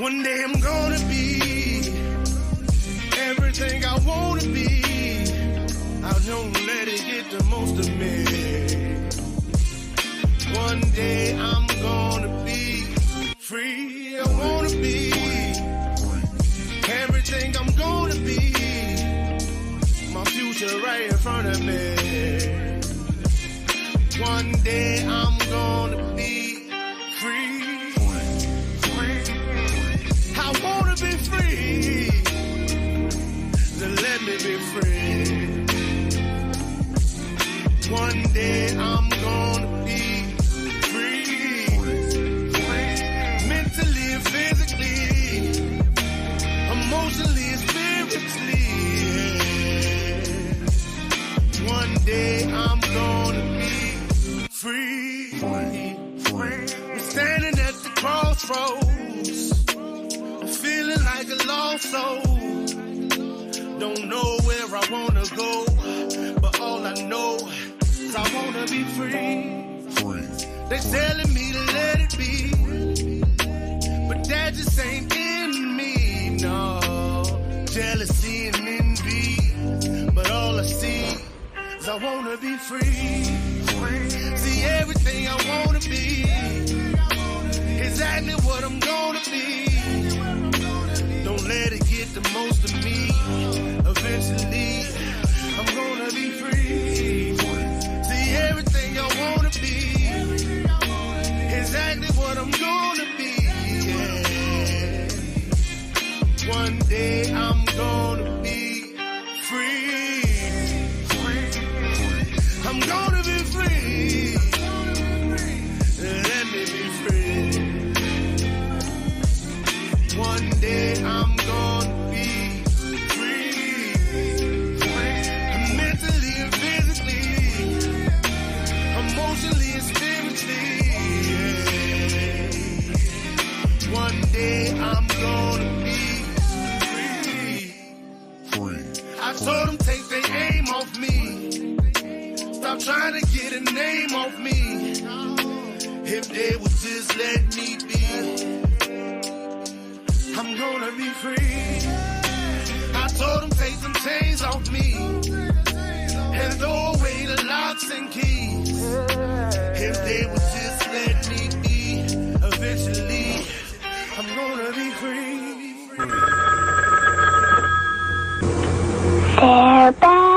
One day I'm gonna be everything I wanna be. I don't let it get the most of me. One day I'm gonna be free. I wanna be everything I'm gonna be. My future right in front of me. One day I'm gonna be free. I wanna be free. Then let me be free. One day I'm gonna be free. Mentally and physically, emotionally and spiritually. One day I'm gonna be free. I'm standing at the crossroads, feeling like a lost soul. Don't know where I wanna go, but all I know is I wanna be free. They telling me to let it be, but that just ain't in me, no. Jealousy and envy, but all I see is I wanna be free. See everything I wanna be, exactly what I'm gonna be. Don't let it get the most of me. Eventually, I'm gonna be free. See everything I wanna be, exactly what I'm gonna be. Yeah. One day I'm gonna be free. I'm gonna be free. Let me be free. One day I'm gonna be free. Mentally and physically, emotionally and spiritually. Yeah. One day I'm gonna be free. I told them take their aim off me. Stop trying to get a name off me. If they would just let me be, I'm gonna be free. I told them take some chains off me and throw away the locks and keys. If they would just let me be, eventually I'm gonna be free. They're back.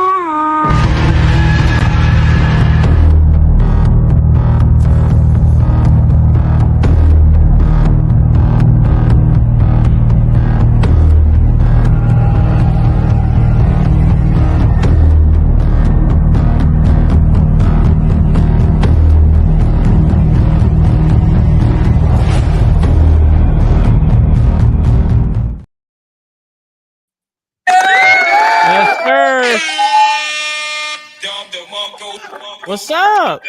What's up?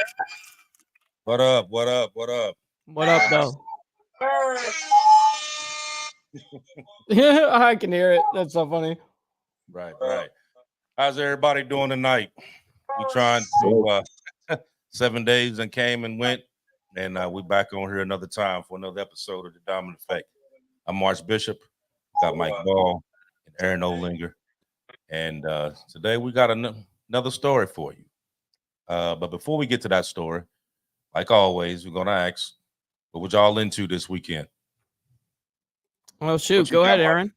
What up? What up? What up? What up, though? I can hear it. That's so funny. Right, right. How's everybody doing tonight? We trying to 7 days and came and went, and we back on here another time for another episode of The Dominant Effect. I'm March Bishop, got Mike Ball and Aaron Olinger, and today we got another story for you. But before we get to that story, like always, we're gonna ask, what was y'all into this weekend? Well, shoot, go ahead, Aaron.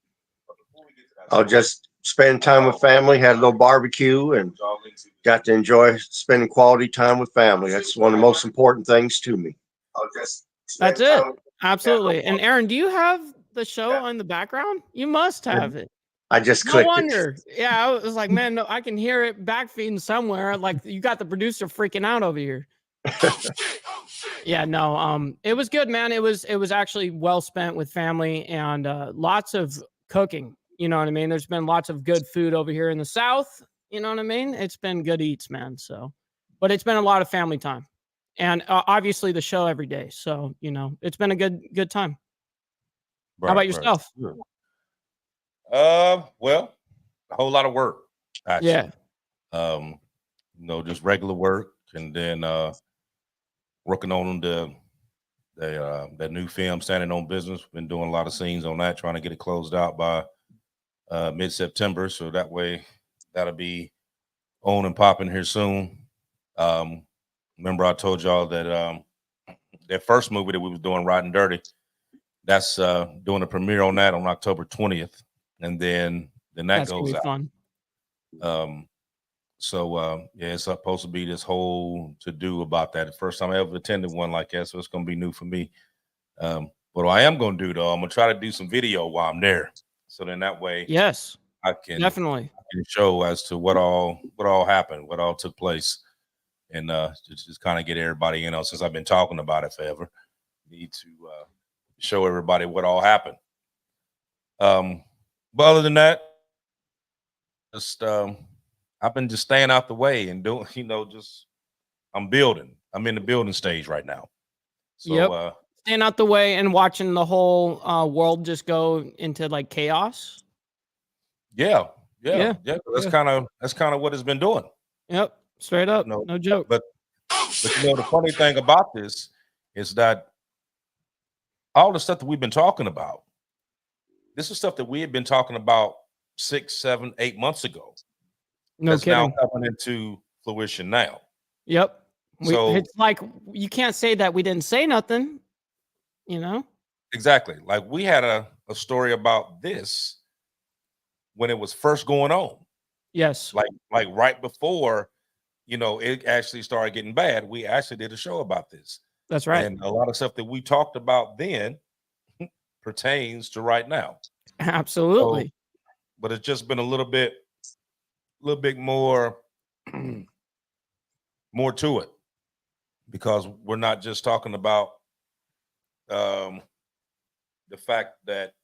I'll just spend time with family, had a little barbecue, and got to enjoy spending quality time with family. That's one of the most important things to me. That's it. Absolutely. And Aaron, do you have the show on the background? You must have it. I just No clicked wonder. Yeah, I was like, man, no, I can hear it backfeeding somewhere. Like you got the producer freaking out over here. Yeah, no, it was good, man. It was actually well spent with family and lots of cooking. You know what I mean? There's been lots of good food over here in the South. You know what I mean? It's been good eats, man. So, but it's been a lot of family time, and obviously the show every day. So, you know, it's been a good time. Right, How about yourself? Right. Well, a whole lot of work, actually. Yeah. You know, just regular work, and then working on the that new film, Standing on Business. Been doing a lot of scenes on that, trying to get it closed out by mid-September. So that way that'll be on and popping here soon. Remember I told y'all that that first movie that we was doing, Riding Dirty, that's doing a premiere on that on October 20th. And then that That's goes out. fun. Yeah, it's supposed to be this whole to do about that. The first time I ever attended one like that, so it's gonna be new for me. But what I am gonna do though, I'm gonna try to do some video while I'm there. So then that way, yes, I can definitely show as to what all happened, what all took place, and just kind of get everybody, since I've been talking about it forever, need to show everybody what all happened. But other than that, just I've been just staying out the way and doing, I'm building. I'm in the building stage right now. So staying out the way and watching the whole world just go into like chaos. Yeah. That's kind of what it's been doing. Yep, straight up, no joke. But the funny thing about this is that all the stuff that we've been talking about, this is stuff that we had been talking about 6, 7, 8 months ago. No that's kidding. now coming into fruition now. Yep. So it's like you can't say that we didn't say nothing, Exactly. Like we had a story about this when it was first going on. Yes. Like right before, it actually started getting bad. We actually did a show about this. That's right. And a lot of stuff that we talked about then pertains to right now. Absolutely. So, but it's just been a little bit more more to it, because we're not just talking about the fact that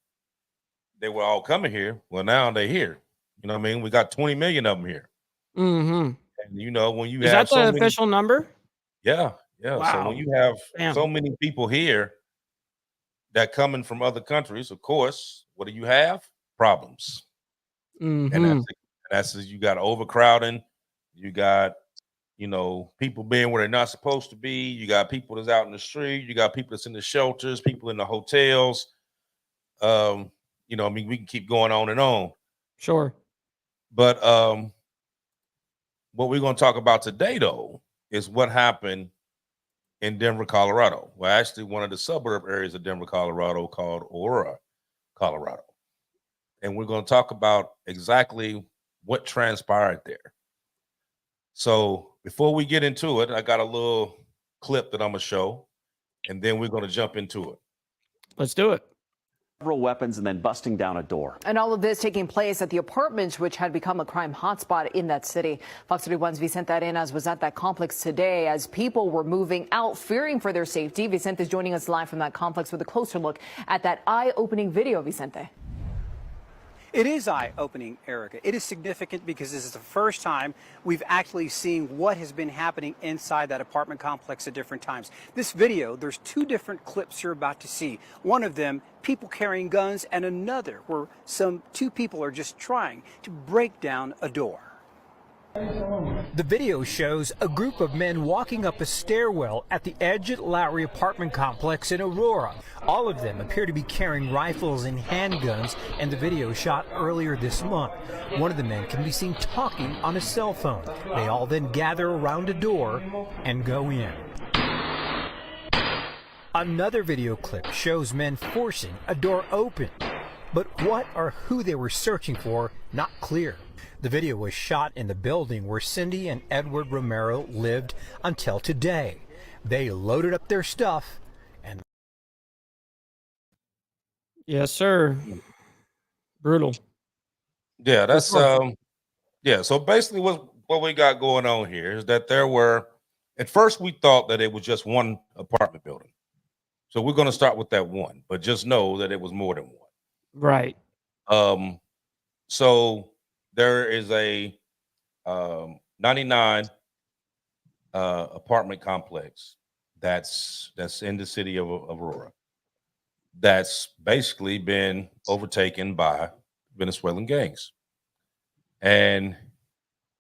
they were all coming here. Well, now they're here. You know what I mean? We got 20 million of them here. Mm-hmm. And when you is have that the official number? Yeah. Wow. So when you have so many people here that coming from other countries, of course, what do you have? Problems. Mm-hmm. And that's you got overcrowding, you got people being where they're not supposed to be, you got people that's out in the street, you got people that's in the shelters, people in the hotels. I mean, we can keep going on and on. Sure. But what we're going to talk about today, though, is what happened in Denver, Colorado. Well, actually, one of the suburb areas of Denver, Colorado, called Aurora, Colorado. And we're going to talk about exactly what transpired there. So before we get into it, I got a little clip that I'm going to show, and then we're going to jump into it. Let's do it. Several weapons and then busting down a door. And all of this taking place at the apartments, which had become a crime hotspot in that city. Fox 31's Vicente Arenas was at that complex today as people were moving out, fearing for their safety. Vicente is joining us live from that complex with a closer look at that eye-opening video, Vicente. It is eye-opening, Erica. It is significant because this is the first time we've actually seen what has been happening inside that apartment complex at different times. This video, there's 2 different clips you're about to see. One of them, people carrying guns, and another where 2 people are just trying to break down a door. The video shows a group of men walking up a stairwell at the edge of Lowry apartment complex in Aurora. All of them appear to be carrying rifles and handguns, and the video shot earlier this month. One of the men can be seen talking on a cell phone. They all then gather around a door and go in. Another video clip shows men forcing a door open. But what or who they were searching for, not clear. The video was shot in the building where Cindy and Edward Romero lived until today. They loaded up their stuff and... Yes, sir. Brutal. Yeah, that's so basically what we got going on here is that there were, at first we thought that it was just one apartment building. So we're going to start with that one, but just know that it was more than one. Right. So there is a 99 apartment complex that's in the city of Aurora that's basically been overtaken by Venezuelan gangs. And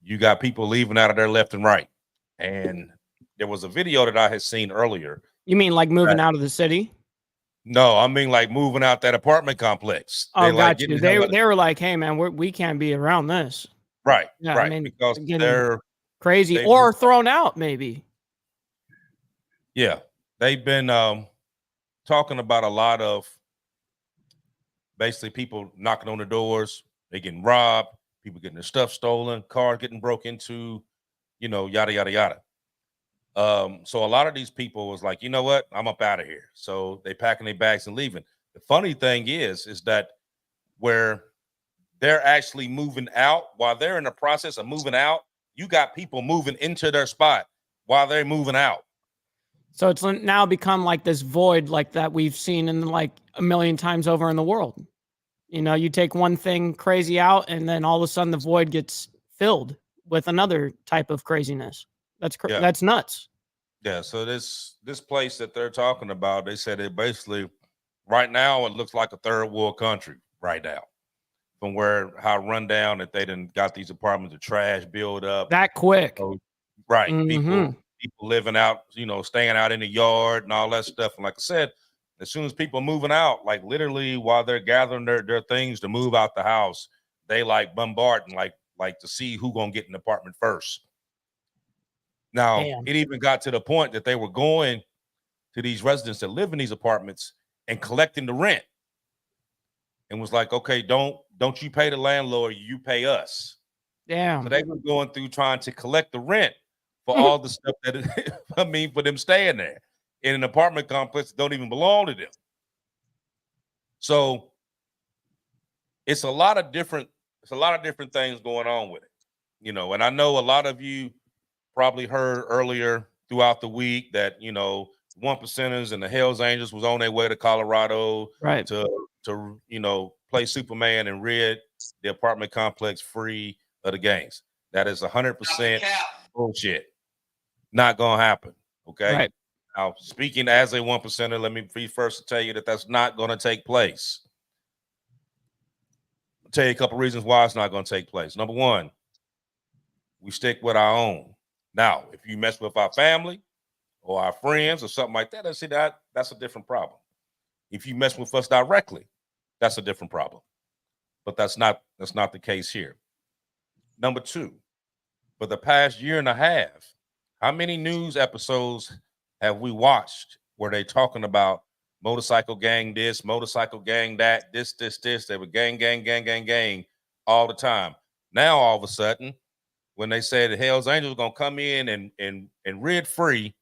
you got people leaving out of there left and right. And there was a video that I had seen earlier You mean like moving out of the city? No, I mean like moving out that apartment complex. Oh, They like got you. getting the hell out of- They were like, hey man, we can't be around this. right, Yeah, I right, mean, because getting they're crazy they've or just, thrown out maybe. yeah, they've been talking about a lot of basically people knocking on the doors, they getting robbed, people getting their stuff stolen, cars getting broke into, yada yada yada. So a lot of these people was like, you know what, I'm up out of here. So they packing their bags and leaving. The funny thing is that where they're actually moving out, while they're in the process of moving out, you got people moving into their spot while they're moving out. So it's now become like this void like that we've seen in like a million times over in the world. You take one thing crazy out and then all of a sudden the void gets filled with another type of craziness. Yeah. That's nuts. Yeah. So this place that they're talking about, they said it basically right now it looks like a third world country right now. From how run down that they done got these apartments of trash build up that quick. So, right. Mm-hmm. People living out, staying out in the yard and all that stuff. And like I said, as soon as people moving out, like literally while they're gathering their things to move out the house, they like bombarding, like to see who gonna get an apartment first. Now, Damn. it even got to the point that they were going to these residents that live in these apartments and collecting the rent. And was like, okay, don't you pay the landlord, you pay us. Damn. So they were going through trying to collect the rent for all the stuff that for them staying there in an apartment complex that don't even belong to them. So it's a lot of different things going on with it, and I know a lot of you probably heard earlier throughout the week that, 1%ers and the Hells Angels was on their way to Colorado right. to play Superman and rid the apartment complex free of the gangs. That is 100% bullshit. Not gonna happen. Okay. Right. Now, speaking as a 1%er, let me be first to tell you that that's not going to take place. I'll tell you a couple reasons why it's not going to take place. Number one, we stick with our own. Now, if you mess with our family or our friends or something like that, that's a different problem. If you mess with us directly, that's a different problem. But that's not the case here. Number two, for the past year and a half, how many news episodes have we watched where they talking about motorcycle gang this, motorcycle gang that, this? They were gang all the time. Now, all of a sudden, when they say the Hells Angels are going to come in and rid free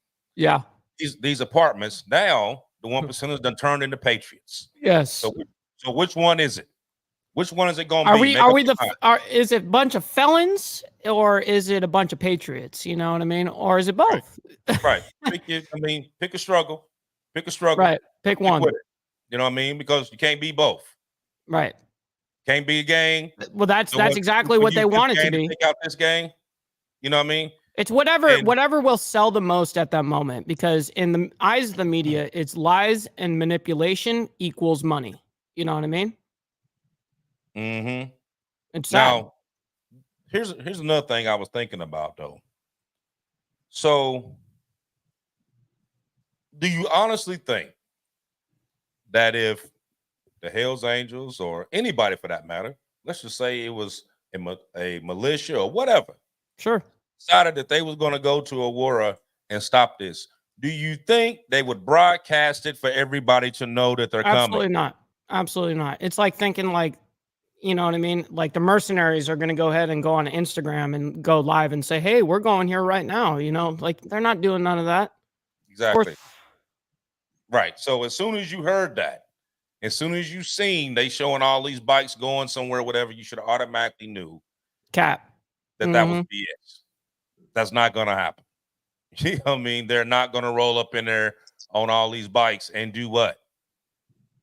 these apartments, now the 1%ers done turned into patriots. Yes. So which one is it? Which one is it going to be? Is it a bunch of felons or is it a bunch of patriots? You know what I mean? Or is it both? Right. Pick a struggle. Pick a struggle. Right. Pick one. You know what I mean? Because you can't be both. Right. Can't be a gang. Well, that's exactly what they want it to be. Take out this gang. You know what I mean? It's whatever will sell the most at that moment, because in the eyes of the media, it's lies and manipulation equals money. You know what I mean? Mm-hmm. It's sad. Now, here's another thing I was thinking about though. So, do you honestly think that if the Hells Angels or anybody for that matter, let's just say it was a militia or whatever, sure, decided that they was going to go to Aurora and stop this, do you think they would broadcast it for everybody to know that they're coming? Absolutely not. It's like thinking like, you know what I mean? Like the mercenaries are going to go ahead and go on Instagram and go live and say, hey, we're going here right now. Like they're not doing none of that. Exactly. Right. So as soon as you heard that, as soon as you seen they showing all these bikes going somewhere, whatever, you should have automatically knew that that was BS. That's not going to happen. You know what I mean? They're not going to roll up in there on all these bikes and do what?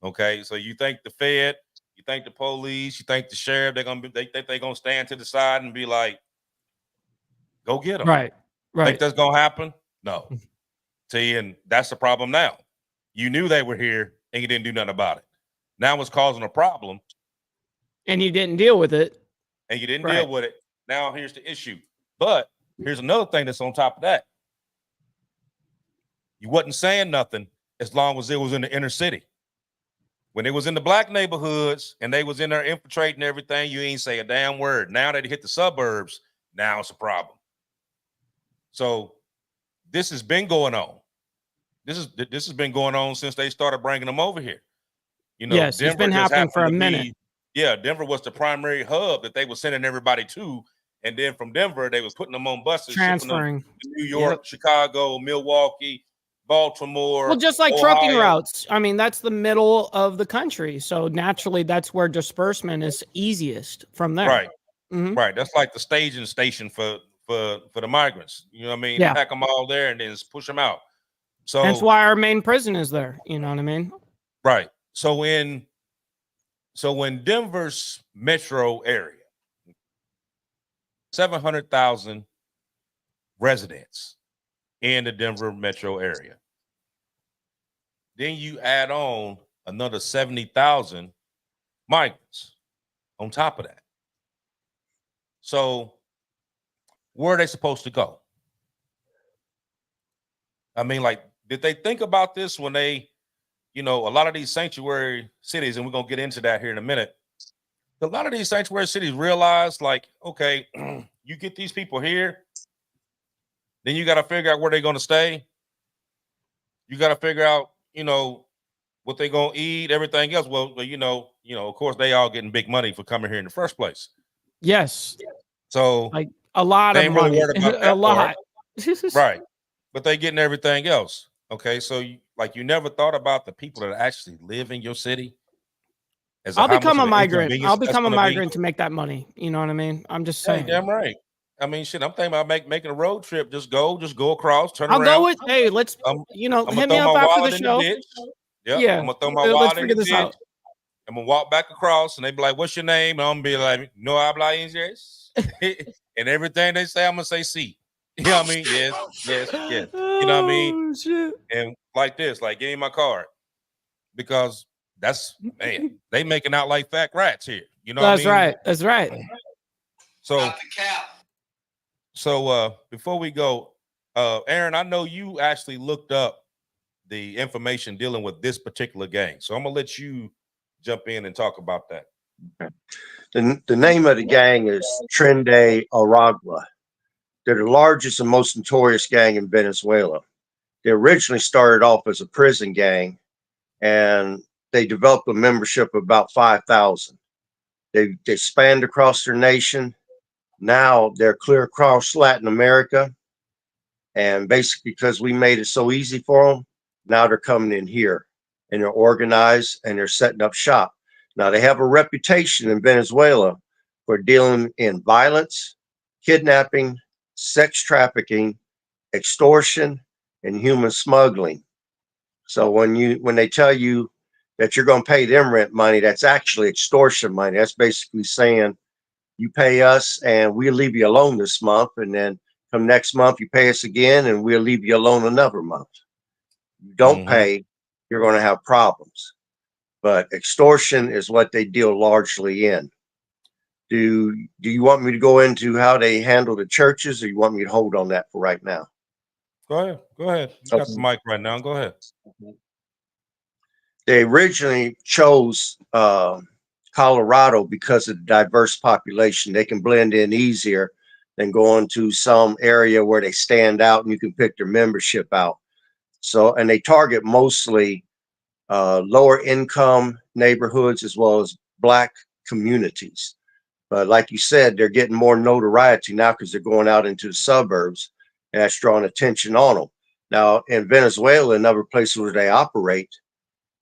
Okay. So you think the Fed, you think the police, you think the sheriff, they're going to stand to the side and be like, go get them. Right. Think that's going to happen? No. See, and that's the problem now. You knew they were here and you didn't do nothing about it. Now it's causing a problem. And you didn't deal with it. Now here's the issue. But here's another thing that's on top of that. You wasn't saying nothing as long as it was in the inner city. When it was in the black neighborhoods and they was in there infiltrating everything, you ain't say a damn word. Now that it hit the suburbs, now it's a problem. So this has been going on. This has been going on since they started bringing them over here. You know, yes, Denver it's been just happening for a happened to minute. Yeah, Denver was the primary hub that they were sending everybody to. And then from Denver, they was putting them on buses, Transferring. shipping them to New York, Chicago, Milwaukee, Baltimore. Well, just like Ohio. trucking routes. I mean, that's the middle of the country. So naturally, that's where disbursement is easiest from there. Right. Right. That's like the staging station for the migrants. You know what I mean? Yeah. Pack them all there and then just push them out. So that's why our main prison is there. You know what I mean? Right. So when Denver's metro area, 700,000 residents in the Denver metro area. Then you add on another 70,000 migrants on top of that. So where are they supposed to go? I mean, like, did they think about this when they, you know, a lot of these sanctuary cities, and we're going to get into that here in a minute. A lot of these sanctuary cities realize, like, okay, you get these people here, then you got to figure out where they're going to stay. You got to figure out, you know, what they're going to eat, everything else. Well, you know, of course, they all getting big money for coming here in the first place. Yes. So like a lot of money, really a lot. Right. But they getting everything else. Okay. So you never thought about the people that actually live in your city. I'll become a migrant. I'll become a migrant to make that money. You know what I mean? I'm just saying. Hey, damn right. I mean, shit, I'm thinking about making a road trip. Just go across, turn around. I'll go with, hey, let's, hit me up after the show. Yeah. I'm going to throw my wallet in the ditch. I'm going to walk back across and they be like, what's your name? And I'm going to be like, no habla inglés. And everything they say, I'm going to say, sí. You know what I mean? Yes. You know what I mean? Shit. And like this, like, give me my card. Because that's, man, they making out like fat rats here. You know what I mean? That's right. So before we go, Aaron, I know you actually looked up the information dealing with this particular gang. So I'm going to let you jump in and talk about that. Okay. The name of the gang is Tren de Aragua. They're the largest and most notorious gang in Venezuela. They originally started off as a prison gang, and they developed a membership of about 5,000. They spanned across their nation. Now they're clear across Latin America. And basically, because we made it so easy for them, now they're coming in here and they're organized and they're setting up shop. Now they have a reputation in Venezuela for dealing in violence, kidnapping, sex trafficking, extortion, and human smuggling. So when they tell you that you're going to pay them rent money, that's actually extortion money. That's basically saying you pay us and we'll leave you alone this month, and then come next month you pay us again and we'll leave you alone another month. You don't pay, you're going to have problems. But extortion is what they deal largely in. Do you want me to go into how they handle the churches, or you want me to hold on that for right now? Go ahead. You got the mic right now. Go ahead. They originally chose Colorado because of the diverse population. They can blend in easier than going to some area where they stand out and you can pick their membership out. So, and they target mostly lower income neighborhoods as well as Black communities. But like you said, they're getting more notoriety now because they're going out into the suburbs, and that's drawing attention on them. Now, in Venezuela and other places where they operate,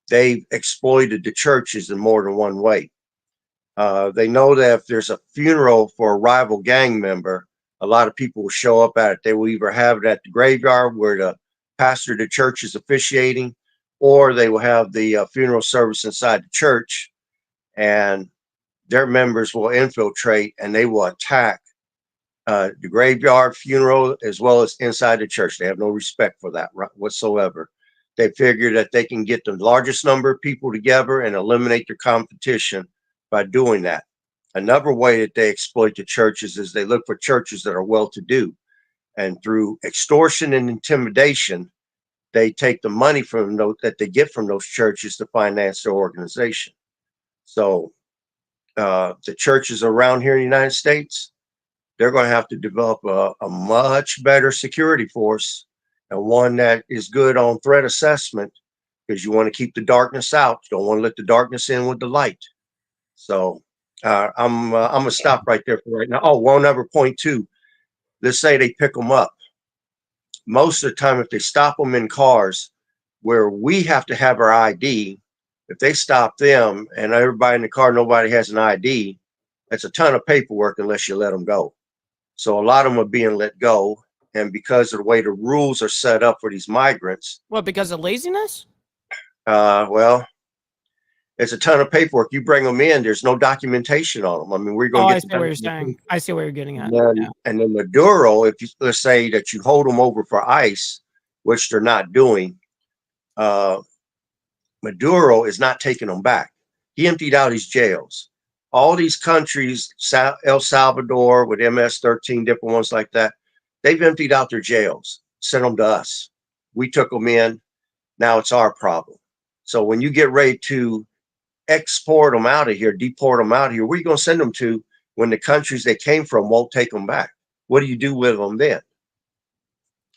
they've exploited the churches in more than one way. They know that if there's a funeral for a rival gang member, a lot of people will show up at it. They will either have it at the graveyard where the pastor of the church is officiating, or they will have the funeral service inside the church, and their members will infiltrate and they will attack the graveyard, funeral, as well as inside the church. They have no respect for that whatsoever. They figure that they can get the largest number of people together and eliminate their competition by doing that. Another way that they exploit the churches is they look for churches that are well-to-do, and through extortion and intimidation, they take the money from those that they get from those churches to finance their organization. So the churches around here in the United States, they're going to have to develop a much better security force, and one that is good on threat assessment, because you want to keep the darkness out. You don't want to let the darkness in with the light. So I'm gonna stop right there for right now. Oh, one other point too. Let's say they pick them up. Most of the time, if they stop them in cars where we have to have our ID, if they stop them and everybody in the car, nobody has an ID, that's a ton of paperwork unless you let them go. So a lot of them are being let go. And because of the way the rules are set up for these migrants. What, because of laziness? Well, it's a ton of paperwork. You bring them in, there's no documentation on them. I mean, we're going to I get see what you're saying. I see what you're getting at. And then Maduro, if you, let's say that you hold them over for ICE, which they're not doing, Maduro is not taking them back. He emptied out his jails. All these countries, El Salvador with MS-13, different ones like that, they've emptied out their jails, sent them to us. We took them in. Now it's our problem. So when you get ready to export them out of here, deport them out of here, where are you going to send them to when the countries they came from won't take them back? What do you do with them then?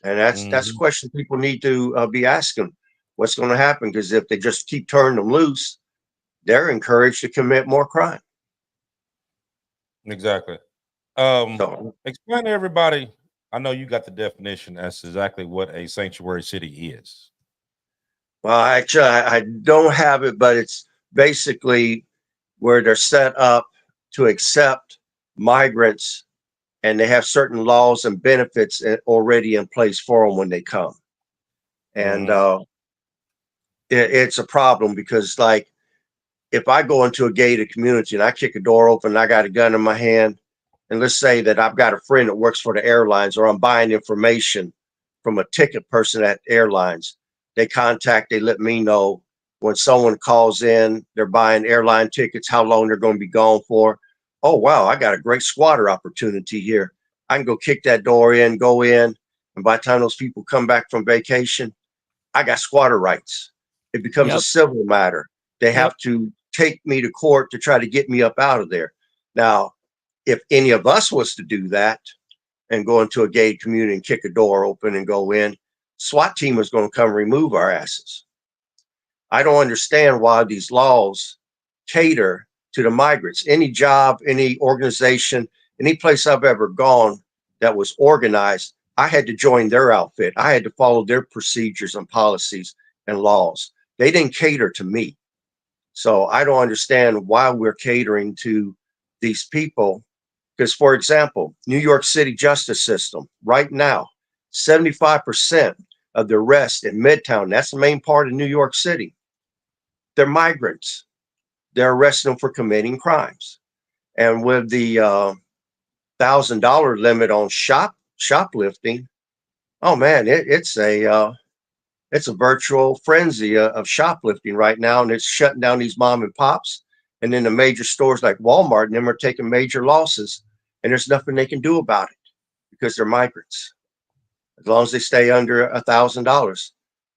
And that's a question people need to be asking. What's going to happen? Because if they just keep turning them loose, they're encouraged to commit more crime. Exactly. Explain to everybody. I know you got the definition. That's exactly what a sanctuary city is. Well, actually, I don't have it, but it's basically where they're set up to accept migrants, and they have certain laws and benefits already in place for them when they come. And it's a problem because, like, if I go into a gated community and I kick a door open and I got a gun in my hand, and let's say that I've got a friend that works for the airlines, or I'm buying information from a ticket person at airlines, they let me know when someone calls in, they're buying airline tickets, how long they're going to be gone for. Oh, wow, I got a great squatter opportunity here. I can go kick that door in, go in, and by the time those people come back from vacation, I got squatter rights. It becomes a civil matter. They have to take me to court to try to get me up out of there. Now, if any of us was to do that and go into a gated community and kick a door open and go in, SWAT team is going to come remove our asses. I don't understand why these laws cater to the migrants. Any job, any organization, any place I've ever gone that was organized, I had to join their outfit. I had to follow their procedures and policies and laws. They didn't cater to me. So I don't understand why we're catering to these people. Because, for example, New York City justice system right now, 75% of the arrests in Midtown, that's the main part of New York City, they're migrants. They're arresting them for committing crimes. And with the $1,000 limit on shoplifting, oh man, it's a virtual frenzy of shoplifting right now, and it's shutting down these mom and pops. And then the major stores like Walmart and them are taking major losses, and there's nothing they can do about it because they're migrants. As long as they stay under $1,000,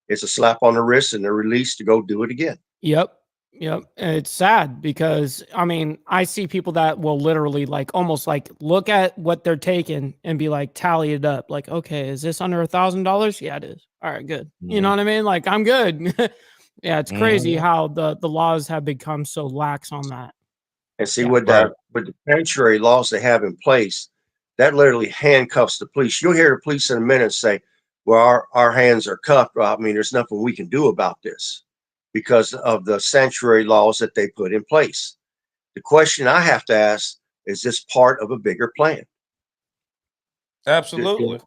it's a slap on the wrist and they're released to go do it again. Yep. It's sad because, I mean, I see people that will literally almost look at what they're taking and be like, tally it up. Like, okay, is this under $1,000? Yeah, it is. All right, good. You know what I mean? Like, I'm good. Yeah, it's crazy how the laws have become so lax on that. And see, with the sanctuary laws they have in place, that literally handcuffs the police. You'll hear the police in a minute say, well, our hands are cuffed. I mean, there's nothing we can do about this because of the sanctuary laws that they put in place. The question I have to ask, is this part of a bigger plan? Absolutely.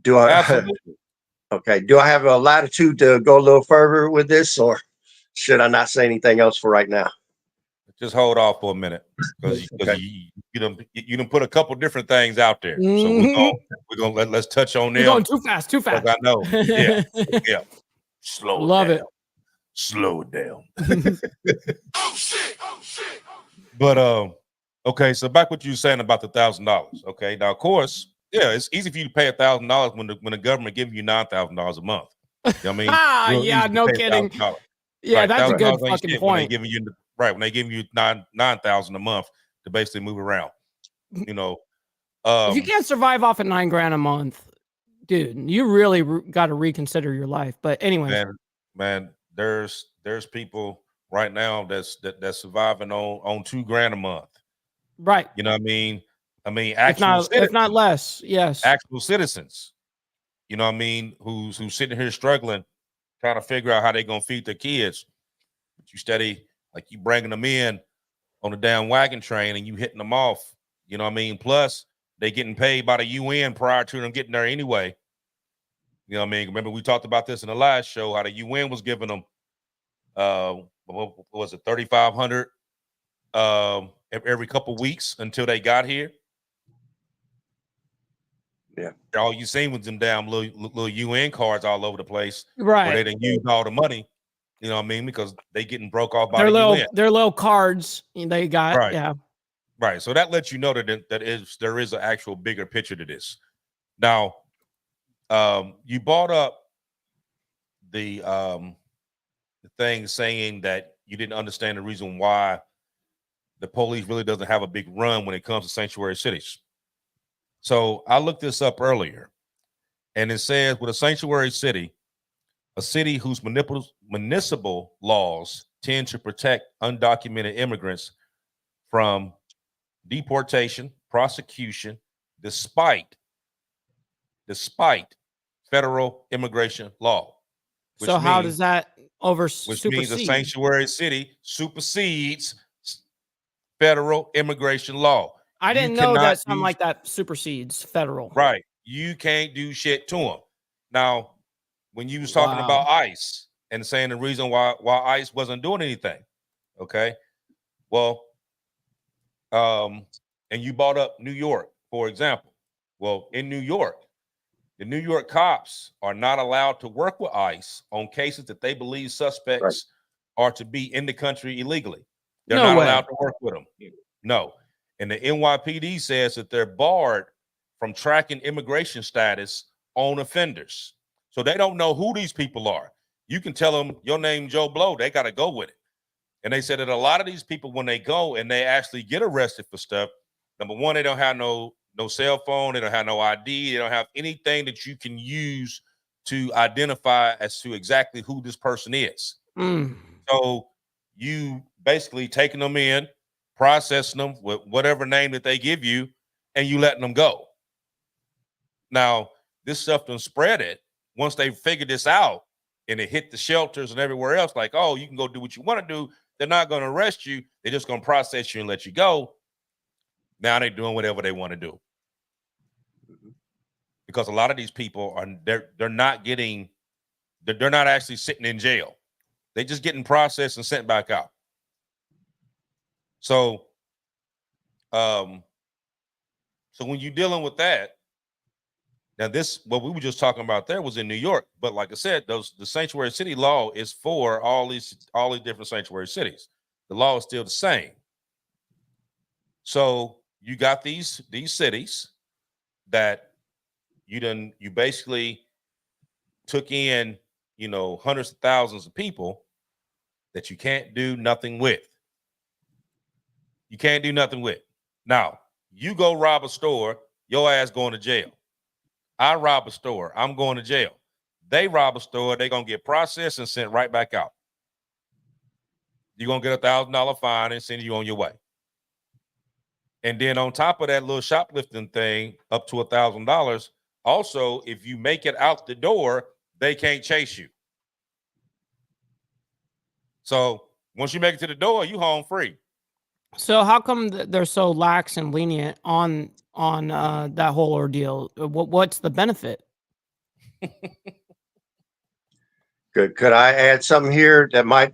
Do I? Absolutely. Okay. Do I have a latitude to go a little further with this, or should I not say anything else for right now? Just hold off for a minute because you done put a couple different things out there. So we're gonna let's touch on them. You're going too fast. I know. Yeah. Slow it down. But okay, so back what you were saying about the $1,000. Okay, now of course, yeah, it's easy for you to pay $1,000 when the government gives you $9,000 a month. You know what I mean? Ah, Real yeah, easy to no pay kidding. $1,000. Yeah, Right, that's a good $1,000 ain't fucking shit when they point. giving you when they giving you 9,000 a month to basically move around. You know, If you can't survive off of $9,000 a month, dude, you really got to reconsider your life. But anyways, man, there's people right now that's surviving on $2,000 a month. right. You know what I mean? If not less, yes. Actual citizens. You know what I mean? Who's sitting here struggling, trying to figure out how they're gonna feed their kids. But you steady, like you bringing them in on the damn wagon train and you hitting them off. You know what I mean? Plus, they getting paid by the UN prior to them getting there anyway. You know what I mean? Remember we talked about this in the last show, how the UN was giving them what was it, 3,500 every couple weeks until they got here. Yeah. All you seen was them damn little UN cards all over the place, Right. where they didn't use all the money. You know what I mean? Because they getting broke off by the UN. Their little cards they got. Right. Yeah. Right. So that lets you know that there is an actual bigger picture to this. Now, you brought up the thing saying that you didn't understand the reason why the police really doesn't have a big run when it comes to sanctuary cities. So I looked this up earlier, and it says with a sanctuary city, a city whose municipal laws tend to protect undocumented immigrants from deportation, prosecution, despite federal immigration law. So how does that Which means a supersede? sanctuary city supersedes federal immigration law. I didn't know that something like that supersedes federal. Right. You can't do shit to them. Now, when you was talking about ICE and saying the reason why ICE wasn't doing anything, okay? Well, and you brought up New York, for example. Well, in New York, the New York cops are not allowed to work with ICE on cases that they believe suspects are to be in the country illegally. They're not allowed to work with them. No. And the NYPD says that they're barred from tracking immigration status on offenders. So they don't know who these people are. You can tell them your name Joe Blow, they got to go with it. And they said that a lot of these people, when they go and they actually get arrested for stuff, number one, they don't have no cell phone, they don't have no ID, they don't have anything that you can use to identify as to exactly who this person is. So you basically taking them in, processing them with whatever name that they give you, and you letting them go. Now, this stuff done spread it. Once they figured this out and it hit the shelters and everywhere else, like, oh, you can go do what you want to do. They're not going to arrest you. They're just going to process you and let you go. Now they're doing whatever they want to do. Because a lot of these people are they're not actually sitting in jail. They're just getting processed and sent back out. So when you're dealing with that, now this, what we were just talking about there was in New York, but like I said, the sanctuary city law is for all these different sanctuary cities. The law is still the same. So you got these cities that you basically took in, hundreds of thousands of people that you can't do nothing with. You can't do nothing with. Now, you go rob a store, your ass going to jail. I rob a store, I'm going to jail. They rob a store, they're going to get processed and sent right back out. You're going to get $1,000 fine and send you on your way. And then on top of that little shoplifting thing, up to $1,000, also, if you make it out the door, they can't chase you. So once you make it to the door, you home free. So how come they're so lax and lenient on that whole ordeal? What's the benefit? Could I add something here that might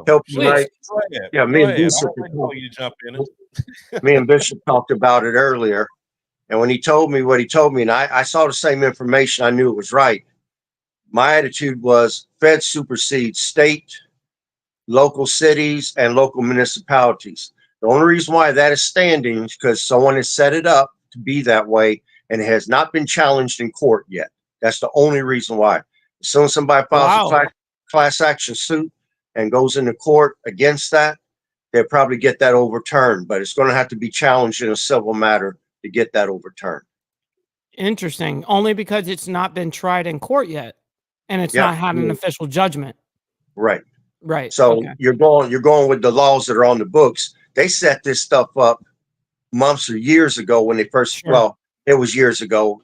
help you? Right? Yeah, me and Bishop talked about it earlier. And when he told me what he told me, and I saw the same information, I knew it was right. My attitude was Fed supersedes state, local cities, and local municipalities. The only reason why that is standing is because someone has set it up to be that way, and it has not been challenged in court yet. That's the only reason why. As soon as somebody files a Wow. class action suit and goes into court against that, they'll probably get that overturned, but it's going to have to be challenged in a civil matter to get that overturned. Interesting. Only because it's not been tried in court yet, and it's Yeah. not had an official judgment. Right. Right. So Okay. you're going with the laws that are on the books. They set this stuff up months or years ago when they first, Sure. well, it was years ago,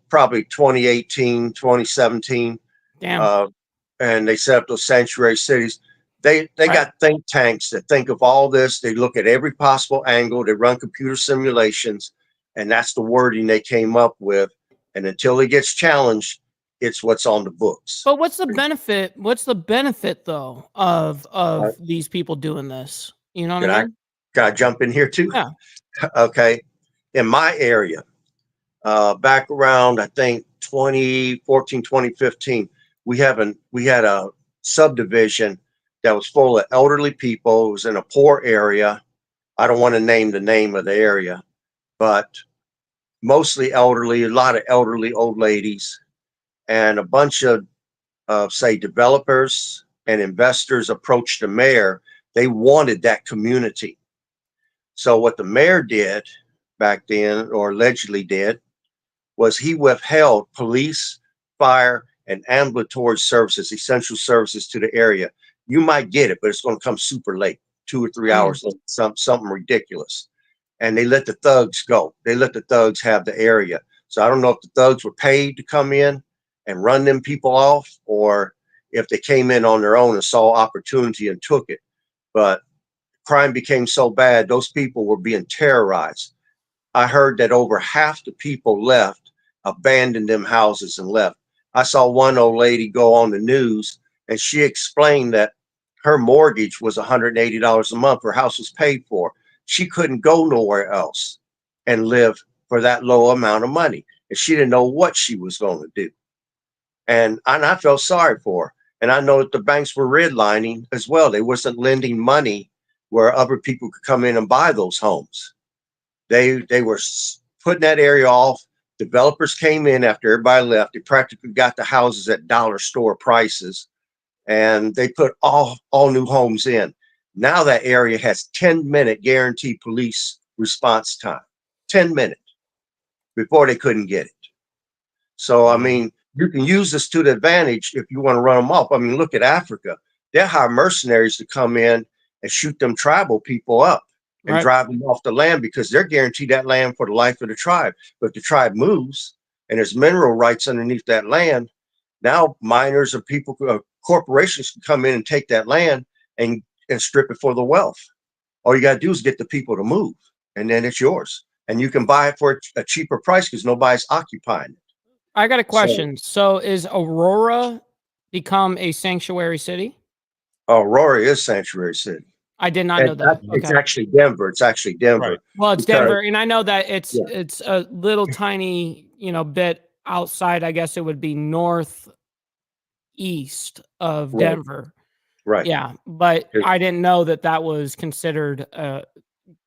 probably 2018, 2017. Damn. And they set up those sanctuary cities. They Right. got think tanks that think of all this. They look at every possible angle. They run computer simulations, and that's the wording they came up with. And until it gets challenged, it's what's on the books. But what's the benefit? What's the benefit though of these people doing this? You know what I mean? Can I jump in here too? Yeah. Okay. In my area, back around, I think 2014, 2015, we had a subdivision that was full of elderly people. It was in a poor area. I don't want to name the name of the area, but mostly elderly, a lot of elderly old ladies, and a bunch of say developers and investors approached the mayor. They wanted that community. So what the mayor did back then, or allegedly did, was he withheld police, fire, and ambulatory services, essential services to the area. You might get it, but it's going to come super late, 2 or 3 hours late, something ridiculous. And they let the thugs go. They let the thugs have the area. So I don't know if the thugs were paid to come in and run them people off, or if they came in on their own and saw opportunity and took it. But crime became so bad, those people were being terrorized. I heard that over half the people left, abandoned them houses and left. I saw one old lady go on the news and she explained that her mortgage was $180 a month. Her house was paid for. She couldn't go nowhere else and live for that low amount of money. And she didn't know what she was going to do. And I felt sorry for her. And I know that the banks were redlining as well. They wasn't lending money where other people could come in and buy those homes. They were putting that area off. Developers came in after everybody left. They practically got the houses at dollar store prices, and they put all new homes in. Now that area has 10-minute guaranteed police response time, 10 minutes before they couldn't get it. So, I mean, you can use this to the advantage if you want to run them off. I mean, look at Africa. They hire mercenaries to come in and shoot them tribal people up and drive them off the land because they're guaranteed that land for the life of the tribe. But if the tribe moves and there's mineral rights underneath that land, now miners or people, corporations can come in and take that land and strip it for the wealth. All you got to do is get the people to move, and then it's yours. And you can buy it for a cheaper price because nobody's occupying it. I got a question. So is Aurora become a sanctuary city? Aurora is sanctuary city. I did not know that. It's actually Denver. It's actually Denver. Right. Well, it's Denver, and I know that it's a little tiny, bit outside. I guess it would be northeast of Denver. Right. Yeah, but I didn't know that was considered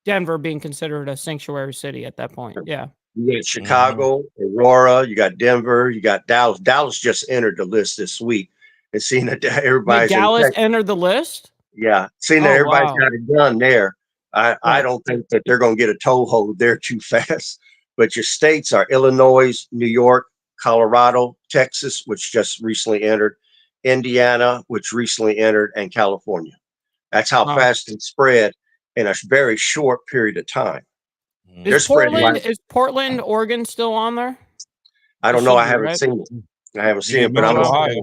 Denver being considered a sanctuary city at that point. Yeah. You got Chicago, Aurora, you got Denver, you got Dallas. Dallas just entered the list this week. And seeing that everybody's Dallas entered the list? Yeah. Seeing that everybody's got a gun there, I don't think that they're going to get a toehold there too fast. But your states are Illinois, New York, Colorado, Texas, which just recently entered, Indiana, which recently entered, and California. That's how fast it spread in a very short period of time. Is Portland, Oregon still on there? I don't know. I haven't seen it. I haven't seen it, but I'm Ohio.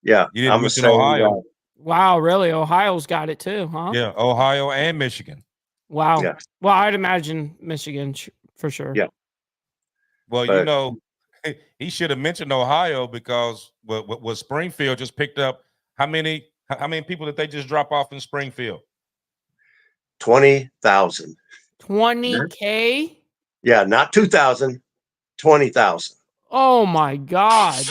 Yeah, I'm mention Ohio. Wow, really? Ohio's got it too, huh? Yeah, Ohio and Michigan. Wow. Yeah. Well, I'd imagine Michigan for sure. Yeah. Well, he should have mentioned Ohio because what Springfield just picked up. How many people did they just drop off in Springfield? 20,000. 20K? Yeah, not 2,000, 20,000. Oh my God.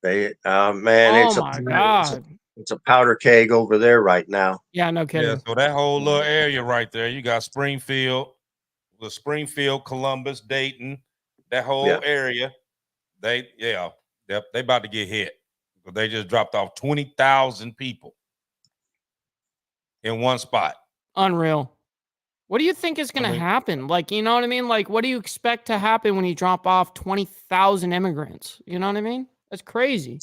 They it's a powder keg over there right now. Yeah, no kidding. Yeah, so that whole little area right there, you got Springfield, Columbus, Dayton, that whole area. they about to get hit. They just dropped off 20,000 people in one spot. Unreal. What do you think is going to happen? Like, you know what I mean? Like, what do you expect to happen when you drop off 20,000 immigrants? You know what I mean? That's crazy.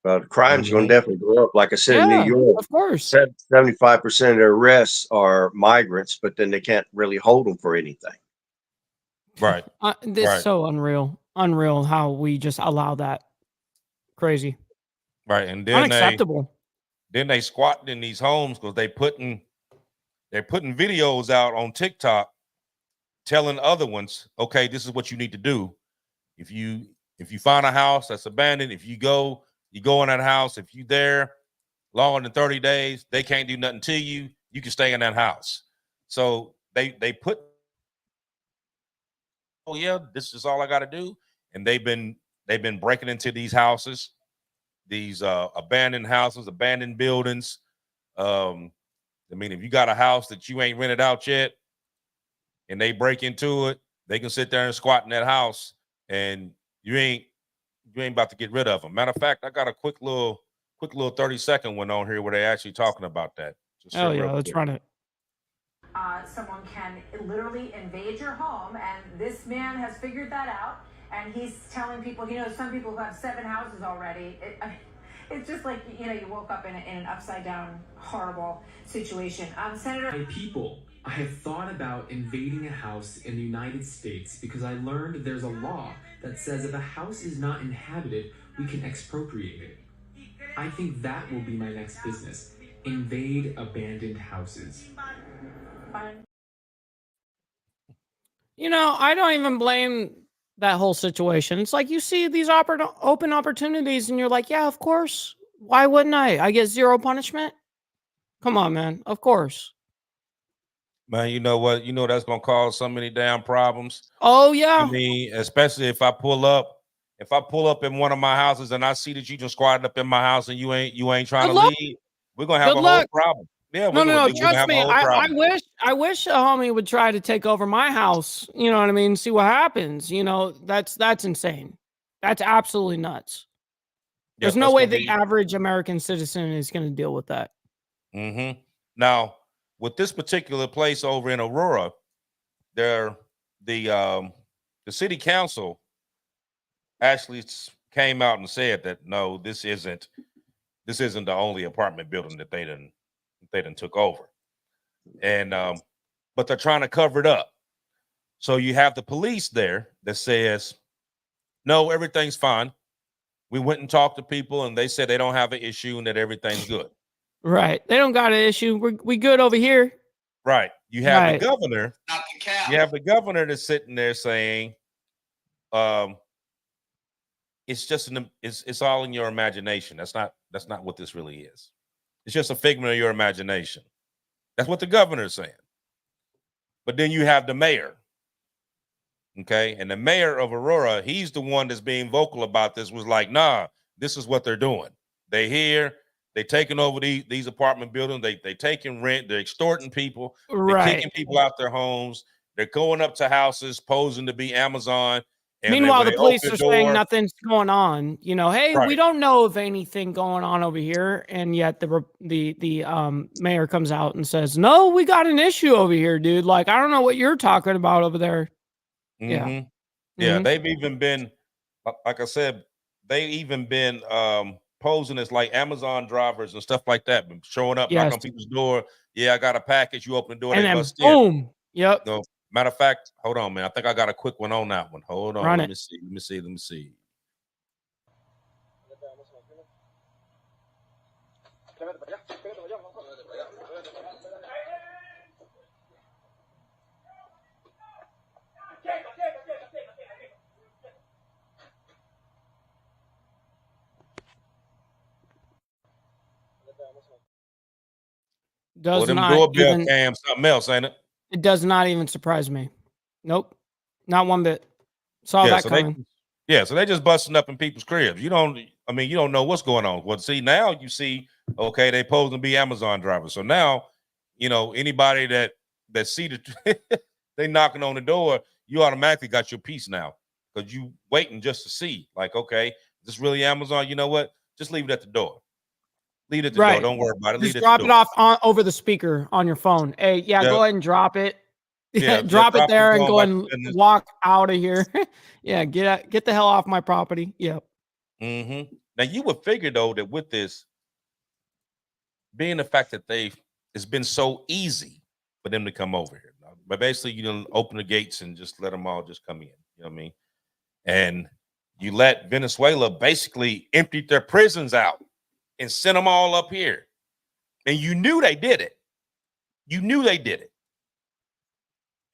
The crime's going to definitely go up. Like I said, in New York, of course, 75% of their arrests are migrants, but then they can't really hold them for anything. Right. This is so unreal. Unreal how we just allow that. Crazy. Right. And then unacceptable. They squatting in these homes because they're putting videos out on TikTok telling other ones, okay, this is what you need to do. If you find a house that's abandoned, if you go in that house, if you there longer than 30 days, they can't do nothing to you. You can stay in that house. So they put, oh yeah, this is all I got to do. And they've been breaking into these houses, these abandoned houses, abandoned buildings. I mean, if you got a house that you ain't rented out yet and they break into it, they can sit there and squat in that house and you ain't about to get rid of them. Matter of fact, I got a quick little 30-second one on here where they actually talking about that. Oh yeah, let's run it. Someone can literally invade your home, and this man has figured that out, and he's telling people, he knows some people who have 7 houses already. It's just like, you know, you woke up in an upside down, horrible situation. Senator. My people, I have thought about invading a house in the United States because I learned there's a law that says if a house is not inhabited, we can expropriate it. I think that will be my next business. Invade abandoned houses. You know, I don't even blame that whole situation. It's like you see these open opportunities and you're like, yeah, of course. Why wouldn't I? I get 0 punishment. Come on, man. Of course. Man, you know what? You know that's gonna cause so many damn problems. Oh yeah. I mean, especially if I pull up in one of my houses and I see that you just squatted up in my house and you ain't trying to leave, we're gonna have a whole problem. Yeah, no, trust me. I wish a homie would try to take over my house. You know what I mean? See what happens. You know, that's insane. That's absolutely nuts. There's no way the average American citizen is going to deal with that. Mm-hmm. Now, with this particular place over in Aurora, the city council actually came out and said that no, this isn't the only apartment building that they done took over, and but they're trying to cover it up. So you have the police there that says, no, everything's fine. We went and talked to people and they said they don't have an issue and that everything's good. Right. They don't got an issue. We good over here. Right. You have the governor. You have the governor that's sitting there saying, it's just it's all in your imagination. That's not what this really is. It's just a figment of your imagination. That's what the governor is saying. But then you have the mayor. Okay. And the mayor of Aurora, he's the one that's being vocal about this, was like, nah, this is what they're doing. They here, they taking over these apartment buildings, they taking rent, they're extorting people, they're kicking people out their homes, they're going up to houses posing to be Amazon. And meanwhile, the police are saying nothing's going on. You know, hey, we don't know of anything going on over here, and yet the mayor comes out and says, "No, we got an issue over here, dude. Like, I don't know what you're talking about over there." Mm-hmm. Yeah, they've even been, like I said, posing as like Amazon drivers and stuff like that, showing up, knocking on people's door. Yeah, I got a package. You open the door, and they then bust boom. in. Yep. So, matter of fact, hold on, man. I think I got a quick one on that one. Hold on. Run Let it. me see. Does them not doorbell even, cam something else, ain't it? It does not even surprise me. Nope. Not one bit. Saw that coming. So they just busting up in people's cribs. You don't know what's going on. Well, see, now you see, okay, they pose to be Amazon drivers. So now, you know, anybody that see they knocking on the door, you automatically got your piece now. because you waiting just to see, like, okay, is this really Amazon? You know what? Just leave it at the door. Leave it at the door. Don't worry about it. Just leave drop it, it off over the speaker on your phone. Hey, yeah, Yep. go ahead and drop it. Yeah, drop it there and go and business. walk out of here. Yeah, get the hell off my property. Yep. Mm-hmm. Now you would figure though that with this being the fact that it's been so easy for them to come over here, but basically you don't open the gates and just let them all just come in. You know what I mean? And you let Venezuela basically empty their prisons out and send them all up here, and you knew they did it. You knew they did it,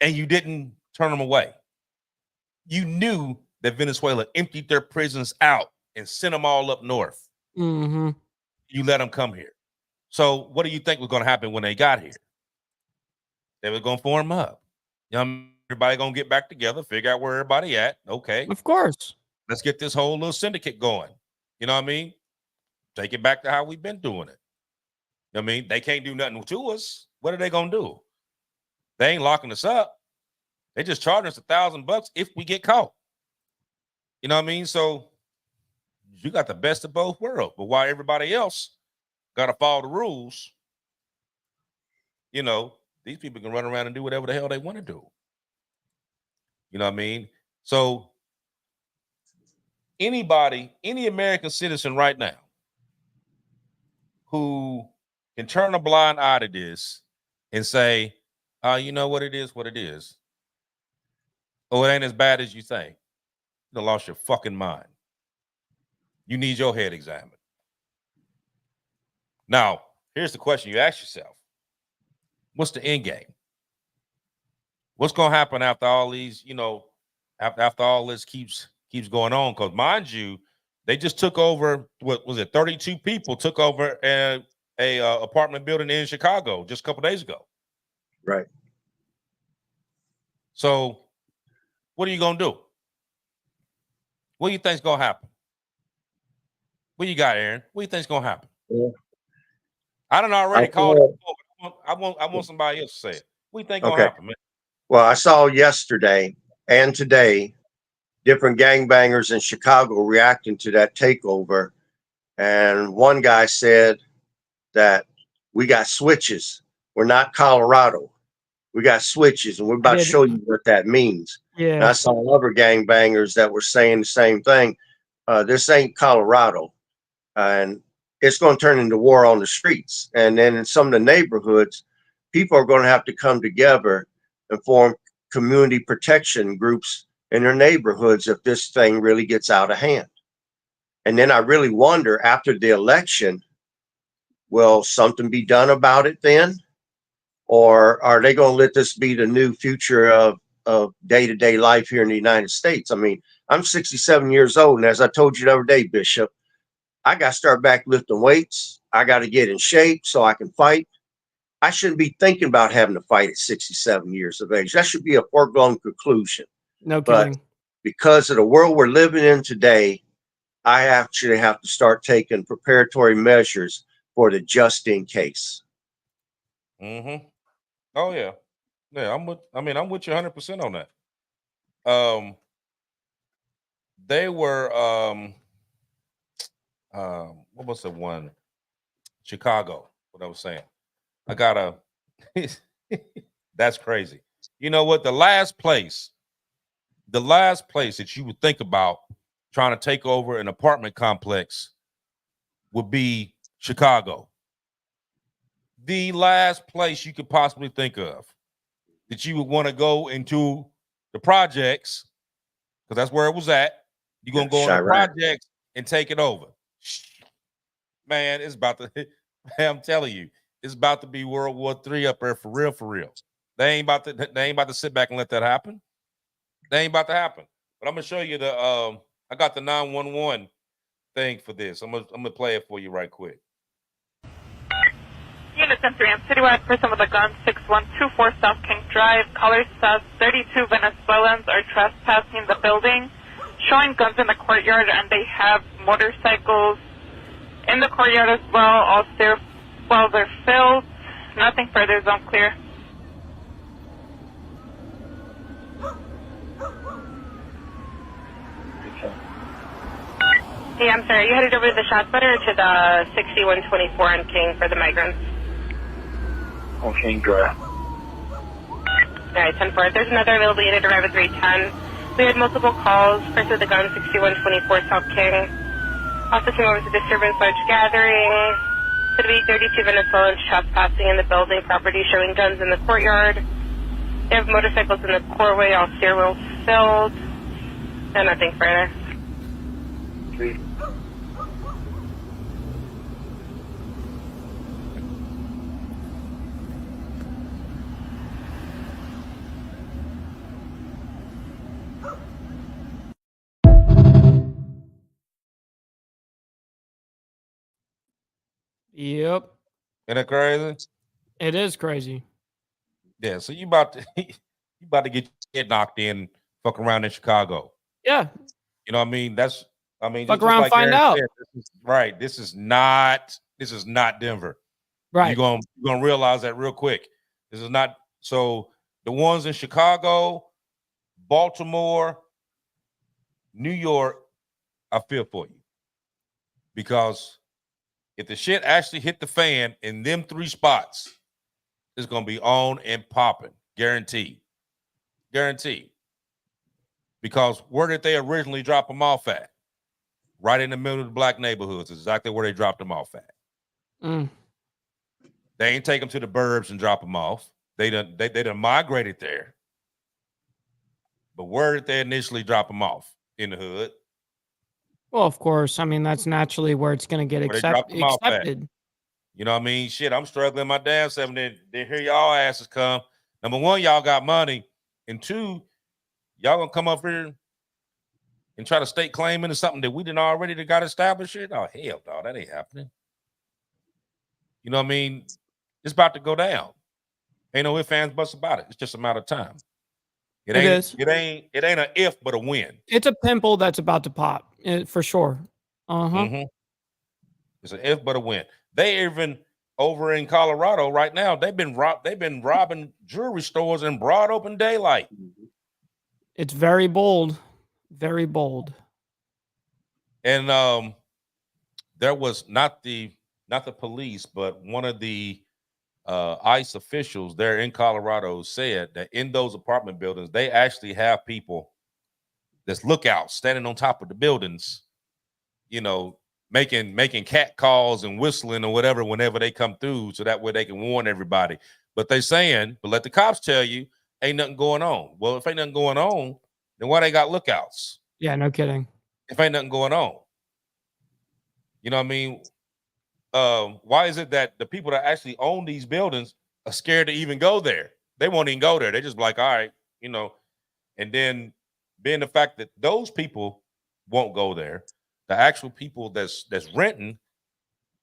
and you didn't turn them away. You knew that Venezuela emptied their prisons out and sent them all up north. Mm-hmm. You let them come here. So what do you think was going to happen when they got here? They were going to form up. You know, everybody going to get back together, figure out where everybody at. Okay. Of course. Let's get this whole little syndicate going. You know what I mean? Take it back to how we've been doing it. You know what I mean? They can't do nothing to us. What are they going to do? They ain't locking us up. They just charging us $1,000 if we get caught. You know what I mean? So you got the best of both worlds. But while everybody else got to follow the rules, you know, these people can run around and do whatever the hell they want to do. You know what I mean? So anybody, any American citizen right now who can turn a blind eye to this and say, you know what it is. Oh, it ain't as bad as you think. You done lost your fucking mind. You need your head examined. Now, here's the question you ask yourself. What's the end game? What's going to happen after all these, you know, after all this keeps going on? Because mind you, they just took over, what was it, 32 people took over a apartment building in Chicago just a couple days ago. Right. So what are you going to do? What do you think's going to happen? What you got, Aaron? What do you think's going to happen? Yeah. I done already called it. I want somebody else to say it. What do you think going to happen, man? Well, I saw yesterday and today different gangbangers in Chicago reacting to that takeover. And one guy said that we got switches. We're not Colorado. We got switches, and we're about to show you what that means. Yeah. And I saw other gangbangers that were saying the same thing. This ain't Colorado. And it's going to turn into war on the streets. And then in some of the neighborhoods, people are going to have to come together and form community protection groups in their neighborhoods if this thing really gets out of hand. And then I really wonder, after the election, will something be done about it then? Or are they going to let this be the new future of day-to-day life here in the United States? I mean, I'm 67 years old, and as I told you the other day, Bishop, I got to start back lifting weights. I got to get in shape so I can fight. I shouldn't be thinking about having to fight at 67 years of age. That should be a foregone conclusion. No kidding. But because of the world we're living in today, I actually have to start taking preparatory measures for the just in case. Mm-hmm. Oh yeah. Yeah, I'm with you 100% on that. They were what was the one? Chicago, what I was saying. I got that's crazy. You know what? The last place that you would think about trying to take over an apartment complex would be Chicago. The last place you could possibly think of that you would want to go into the projects, because that's where it was at. You're going to go in the projects and take it over. Man, it's about to, I'm telling you, it's about to be World War III up there for real, for real. They ain't about to sit back and let that happen. They ain't about to happen. But I'm going to show you I got the 911 thing for this. I'm gonna play it for you right quick. Unit 10-3, I'm citywide person with a gun, 6124 South King Drive. Caller says 32 Venezuelans are trespassing the building, showing guns in the courtyard, and they have motorcycles in the courtyard as well. All stairwells are filled. Nothing further, zone clear. Hey, I'm sorry. You headed over to the shot putter or to the 6124 on King for the migrants? On King Drive. All right, 10-4. There's another available unit to arrive at 310. We had multiple calls. First with the gun, 6124 South King. Also came over to disturbance large gathering. Could be 32 Venezuelans trespassing in the building property, showing guns in the courtyard. They have motorcycles in the courtway, all stairwells filled. And nothing further. Yep. Isn't that crazy? It is crazy. Yeah, so you about to get your head knocked in, fuck around in Chicago. Yeah. You know what I mean? Fuck around, like find Aaron out. said, right. This is not Denver. Right. You're gonna realize that real quick. This is not. So the ones in Chicago, Baltimore, New York, I feel for you. Because if the shit actually hit the fan in them 3 spots, it's gonna be on and popping. Guaranteed. Guaranteed. Because where did they originally drop them off at? Right in the middle of the black neighborhoods. Is exactly where they dropped them off at. Mm. They ain't take them to the burbs and drop them off. They done migrated there. But where did they initially drop them off? In the hood. Well, of course. I mean, that's naturally where it's going to get accepted. You know what I mean? Shit, I'm struggling my damn self. Then here y'all asses come. Number 1, y'all got money. And 2, y'all gonna come up here and try to stake claim into something that we didn't already got established here? Oh, hell, dog, that ain't happening. You know what I mean? It's about to go down. Ain't no ifs, ands, buts about it. It's just a matter of time. It ain't an if, but a when. It's a pimple that's about to pop, for sure. It's an if, but a when. They even over in Colorado right now, they've been robbing jewelry stores in broad open daylight. It's very bold. Very bold. And there was not the police, but one of the ICE officials there in Colorado said that in those apartment buildings, they actually have people that's lookouts standing on top of the buildings, you know, making cat calls and whistling or whatever whenever they come through, so that way they can warn everybody. But they saying, but let the cops tell you, ain't nothing going on. Well, if ain't nothing going on, then why they got lookouts? Yeah, no kidding. If ain't nothing going on. You know what I mean? Why is it that the people that actually own these buildings are scared to even go there? They won't even go there. They just like, all right, you know. And then being the fact that those people won't go there, the actual people that's renting,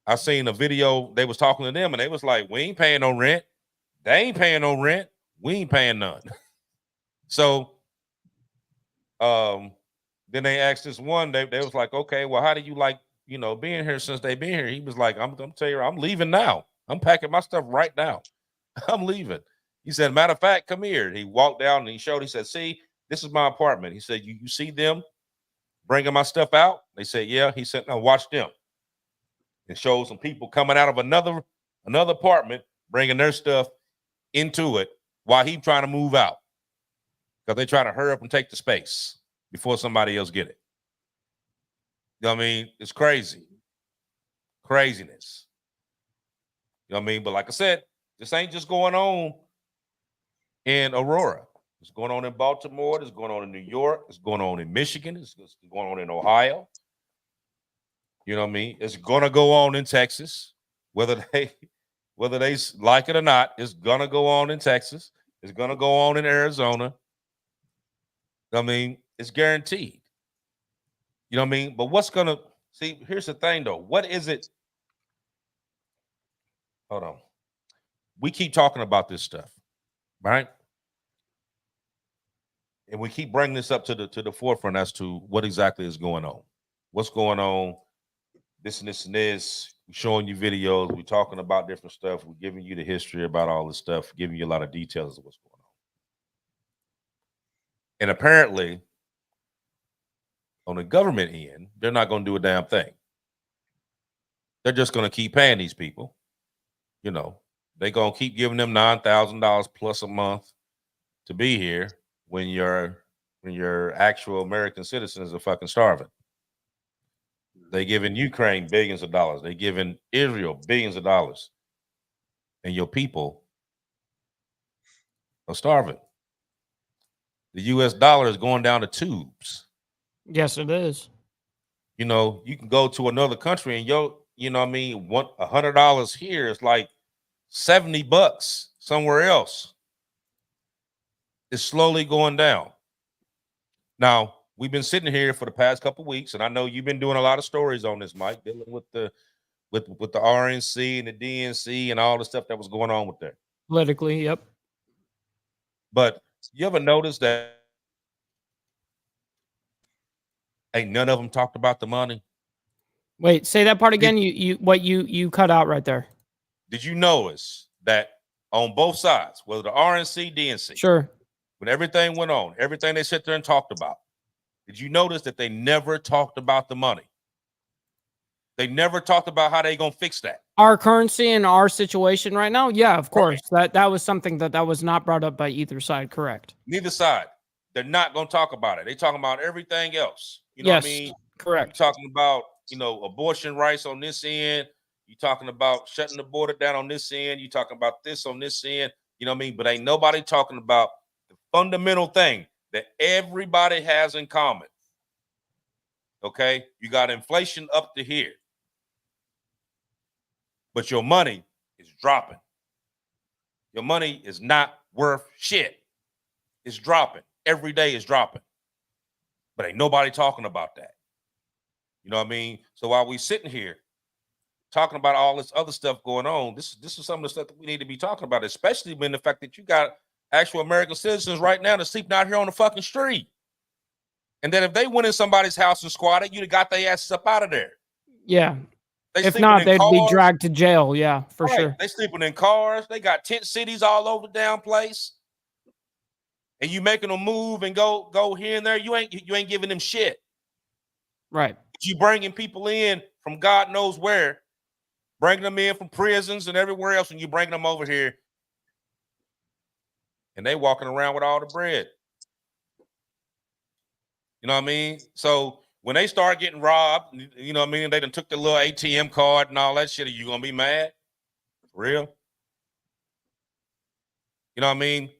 I seen a video, they was talking to them and they was like, we ain't paying no rent. They ain't paying no rent. We ain't paying none. So then they asked this one, they was like, okay, well, how do you like, you know, being here since they been here? He was like, I'm gonna tell you, I'm leaving now. I'm packing my stuff right now. I'm leaving. He said, matter of fact, come here. And he walked down and he said, see, this is my apartment. He said, you see them bringing my stuff out? They said, yeah. He said, now watch them. And showed some people coming out of another apartment, bringing their stuff into it while he trying to move out. Because they trying to hurry up and take the space before somebody else get it. You know what I mean? It's crazy. Craziness. You know what I mean? But like I said, this ain't just going on in Aurora. It's going on in Baltimore. It's going on in New York. It's going on in Michigan. It's going on in Ohio. You know what I mean? It's going to go on in Texas. Whether they like it or not, it's going to go on in Texas. It's going to go on in Arizona. I mean, it's guaranteed. You know what I mean? But what's going to, see, here's the thing, though. What is it? Hold on. We keep talking about this stuff, right? And we keep bringing this up to the forefront as to what exactly is going on. What's going on? This and this and this. We're showing you videos. We're talking about different stuff. We're giving you the history about all this stuff, giving you a lot of details of what's going on. And apparently, on the government end, they're not going to do a damn thing. They're just going to keep paying these people. You know, they're going to keep giving them $9,000 plus a month to be here when your actual American citizens are fucking starving. They giving Ukraine billions of dollars. They giving Israel billions of dollars. And your people are starving. The US dollar is going down the tubes. Yes, it is. You know, you can go to another country and you know what I mean, $100 here is like $70 somewhere else. It's slowly going down. Now, we've been sitting here for the past couple of weeks, and I know you've been doing a lot of stories on this, Mike, dealing with the RNC and the DNC and all the stuff that was going on with that. Politically, yep. But you ever notice that ain't none of them talked about the money? Wait, say that part again. You cut out right there. Did you notice that on both sides, whether the RNC, DNC, sure, when everything went on, everything they sat there and talked about, did you notice that they never talked about the money? They never talked about how they gonna fix that. Our currency and our situation right now, yeah, of course. That was something that was not brought up by either side, correct? Neither side. They're not gonna talk about it. They're talking about everything else. You know yes, what I mean? Correct. You're talking about, you know, abortion rights on this end. You're talking about shutting the border down on this end. You're talking about this on this end. You know what I mean? But ain't nobody talking about the fundamental thing that everybody has in common. Okay? You got inflation up to here. But your money is dropping. Your money is not worth shit. It's dropping. Every day is dropping. But ain't nobody talking about that. You know what I mean? So while we sitting here talking about all this other stuff going on, this is some of the stuff that we need to be talking about, especially when the fact that you got actual American citizens right now that's sleeping out here on the fucking street. And then if they went in somebody's house and squatted, you'd have got their asses up out of there. Yeah. If not, they'd be dragged to jail. Yeah, for sure. They sleeping in cars. They got tent cities all over the damn place. And you making them move and go here and there. You ain't giving them shit. Right. But you bringing people in from God knows where, bringing them in from prisons and everywhere else, and you bring them over here, and they walking around with all the bread. You know what I mean? So when they start getting robbed, you know what I mean? They done took the little ATM card and all that shit. Are you gonna be mad? For real? You know what I mean?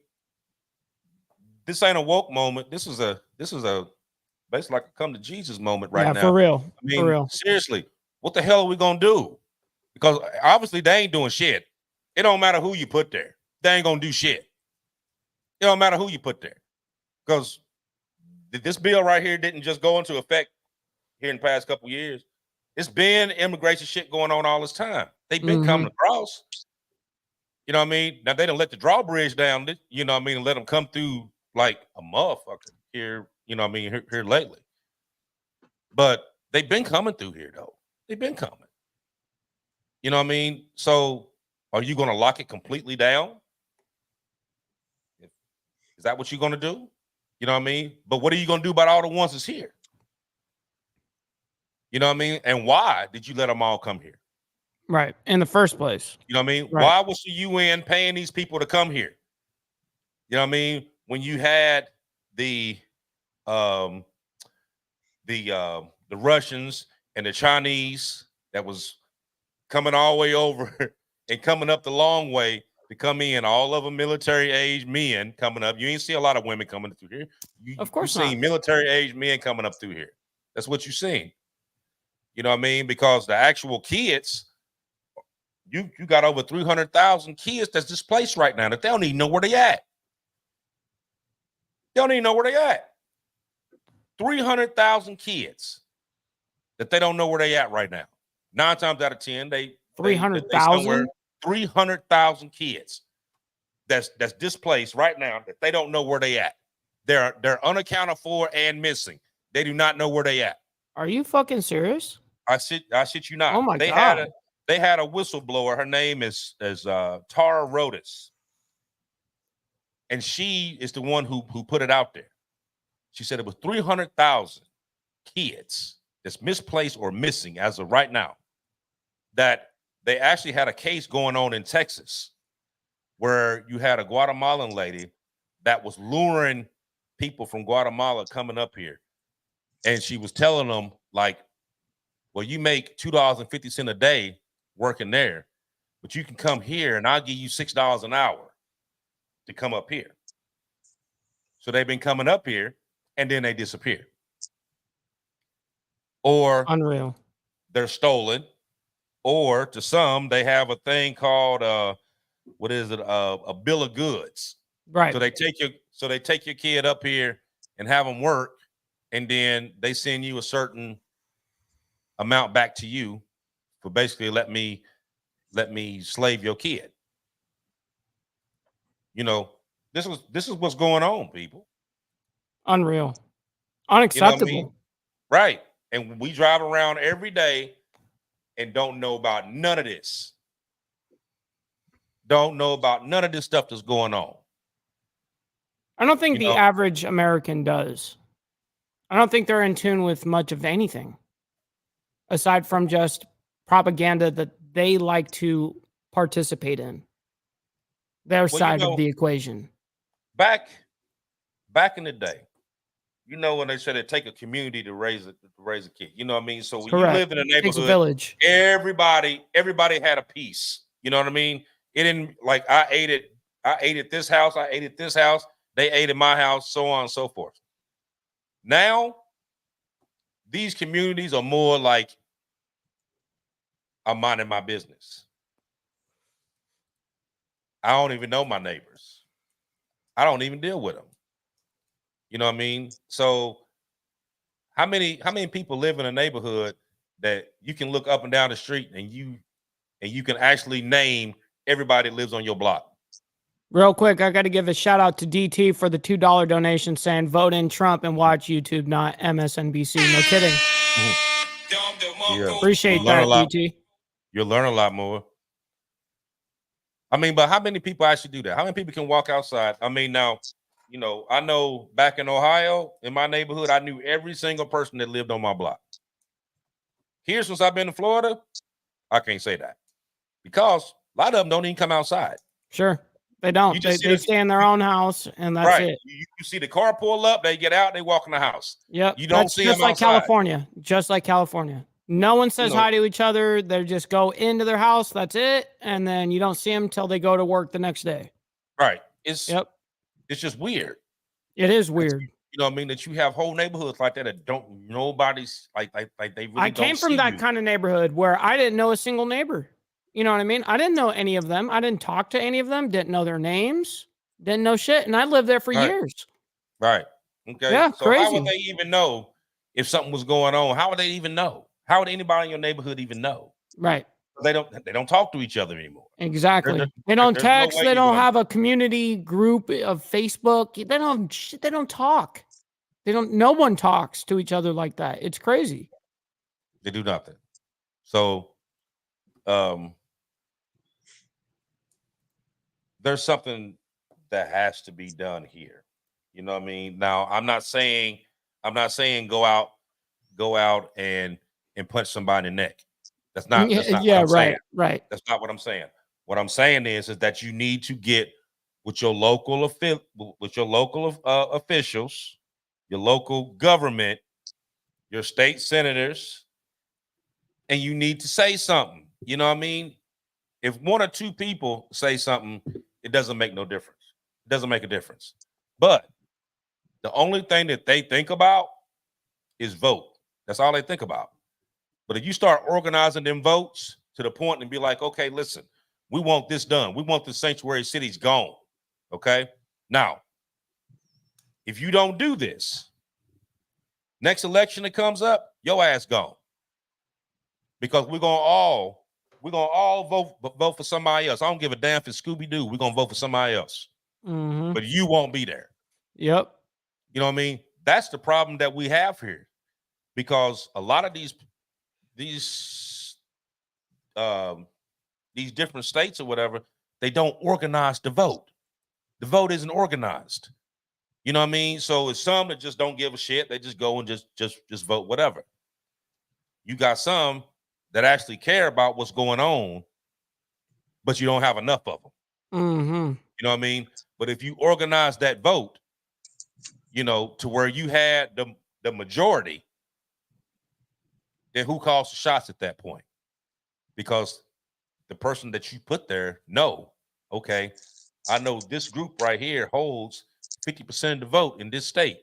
This ain't a woke moment. This is a basically like a come to Jesus moment right now. Yeah, for real. I mean, for real. seriously, what the hell are we gonna do? Because obviously they ain't doing shit. It don't matter who you put there. They ain't gonna do shit. It don't matter who you put there. Because this bill right here didn't just go into effect here in the past couple of years. It's been immigration shit going on all this time. They've been coming across. You know what I mean? Now they done let the drawbridge down, you know what I mean, and let them come through like a motherfucker here, you know what I mean, here lately. But they've been coming through here though. They've been coming. You know what I mean? So are you going to lock it completely down? Is that what you're going to do? You know what I mean? But what are you going to do about all the ones that's here? You know what I mean? And why did you let them all come here? Right. In the first place. You know what I mean? Right. Why was the UN paying these people to come here? You know what I mean? When you had the Russians and the Chinese that was coming all the way over and coming up the long way to come in, all of them military age men coming up. You ain't see a lot of women coming through here. Of course you not. seen military age men coming up through here. That's what you seen. You know what I mean? Because the actual kids, you got over 300,000 kids that's displaced right now that they don't even know where they at. They don't even know where they at. 300,000 kids that they don't know where they at right now. 9 times out of 10, 300,000? 300,000 kids that's displaced right now that they don't know where they at. They're unaccounted for and missing. They do not know where they at. Are you fucking serious? I shit you not. Oh my God. They had a whistleblower. Her name is Tara Rodas. And she is the one who put it out there. She said it was 300,000 kids that's misplaced or missing as of right now, that they actually had a case going on in Texas where you had a Guatemalan lady that was luring people from Guatemala coming up here. And she was telling them, like, well, you make $2.50 a day working there, but you can come here and I'll give you $6 an hour to come up here. So they've been coming up here and then they disappear. Or unreal. They're stolen. Or to some, they have a thing called what is it? A bill of goods. Right. So they take your kid up here and have them work, and then they send you a certain amount back to you for basically let me slave your kid. You know, this is what's going on, people. Unreal. You know Unacceptable. what I mean? Right. And we drive around every day and don't know about none of this. Don't know about none of this stuff that's going on. I don't think the average American does. I don't think they're in tune with much of anything aside from just propaganda that they like to participate in. Their side of the equation. Back in the day, you know, when they said it take a community to raise a kid, you know what I mean? So when you lived in a neighborhood, takes a village. everybody had a piece. You know what I mean? It didn't like I ate at this house, I ate at this house, they ate at my house, so on and so forth. Now, these communities are more like I'm minding my business. I don't even know my neighbors. I don't even deal with them. You know what I mean? So how many people live in a neighborhood that you can look up and down the street and you can actually name everybody that lives on your block? Real quick, I got to give a shout out to DT for the $2 donation saying vote in Trump and watch YouTube, not MSNBC. No kidding. Yeah. Appreciate that, DT. You'll learn a lot more. I mean, but how many people actually do that? How many people can walk outside? I mean, now, you know, I know back in Ohio, in my neighborhood, I knew every single person that lived on my block. Here, since I've been in Florida, I can't say that because a lot of them don't even come outside. Sure. They don't. They stay in their own house, and that's it. You see the car pull up, they get out, they walk in the house. Yep. You don't see them just like outside. California. Just like California. No one says hi to each other. They just go into their house. That's it. And then you don't see them until they go to work the next day. Right. It's just weird. It is weird. You know what I mean? That you have whole neighborhoods like that nobody's like they really I came from that kind of neighborhood where I didn't know a single neighbor. You know what I mean? I didn't know any of them. I didn't talk to any of them. Didn't know their names. Didn't know shit. And I lived there for years. Right. Okay. Yeah, so crazy. how would they even know if something was going on? How would they even know? How would anybody in your neighborhood even know? Right. They don't talk to each other anymore. Exactly. They don't text. They don't have a community group of Facebook. They don't talk. No one talks to each other like that. It's crazy. They do nothing. So there's something that has to be done here. You know what I mean? Now, I'm not saying go out and punch somebody in the neck. That's not what I'm saying. Right. That's not what I'm saying. What I'm saying is that you need to get with your local officials, your local government, your state senators, and you need to say something. You know what I mean? If one or two people say something, it doesn't make no difference. It doesn't make a difference. But the only thing that they think about is vote. That's all they think about. But if you start organizing them votes to the point and be like, okay, listen, we want this done. We want the sanctuary cities gone. Okay. Now, if you don't do this, next election that comes up, your ass gone. Because we're gonna all vote for somebody else. I don't give a damn if it's Scooby-Doo. We're gonna vote for somebody else. Mm-hmm. But you won't be there. Yep. You know what I mean? That's the problem that we have here. Because a lot of these different states or whatever, they don't organize the vote. The vote isn't organized. You know what I mean? So it's some that just don't give a shit. They just go and just vote whatever. You got some that actually care about what's going on, but you don't have enough of them. Mm-hmm. You know what I mean? But if you organize that vote, you know, to where you had the majority, then who calls the shots at that point? Because the person that you put there okay, I know this group right here holds 50% of the vote in this state.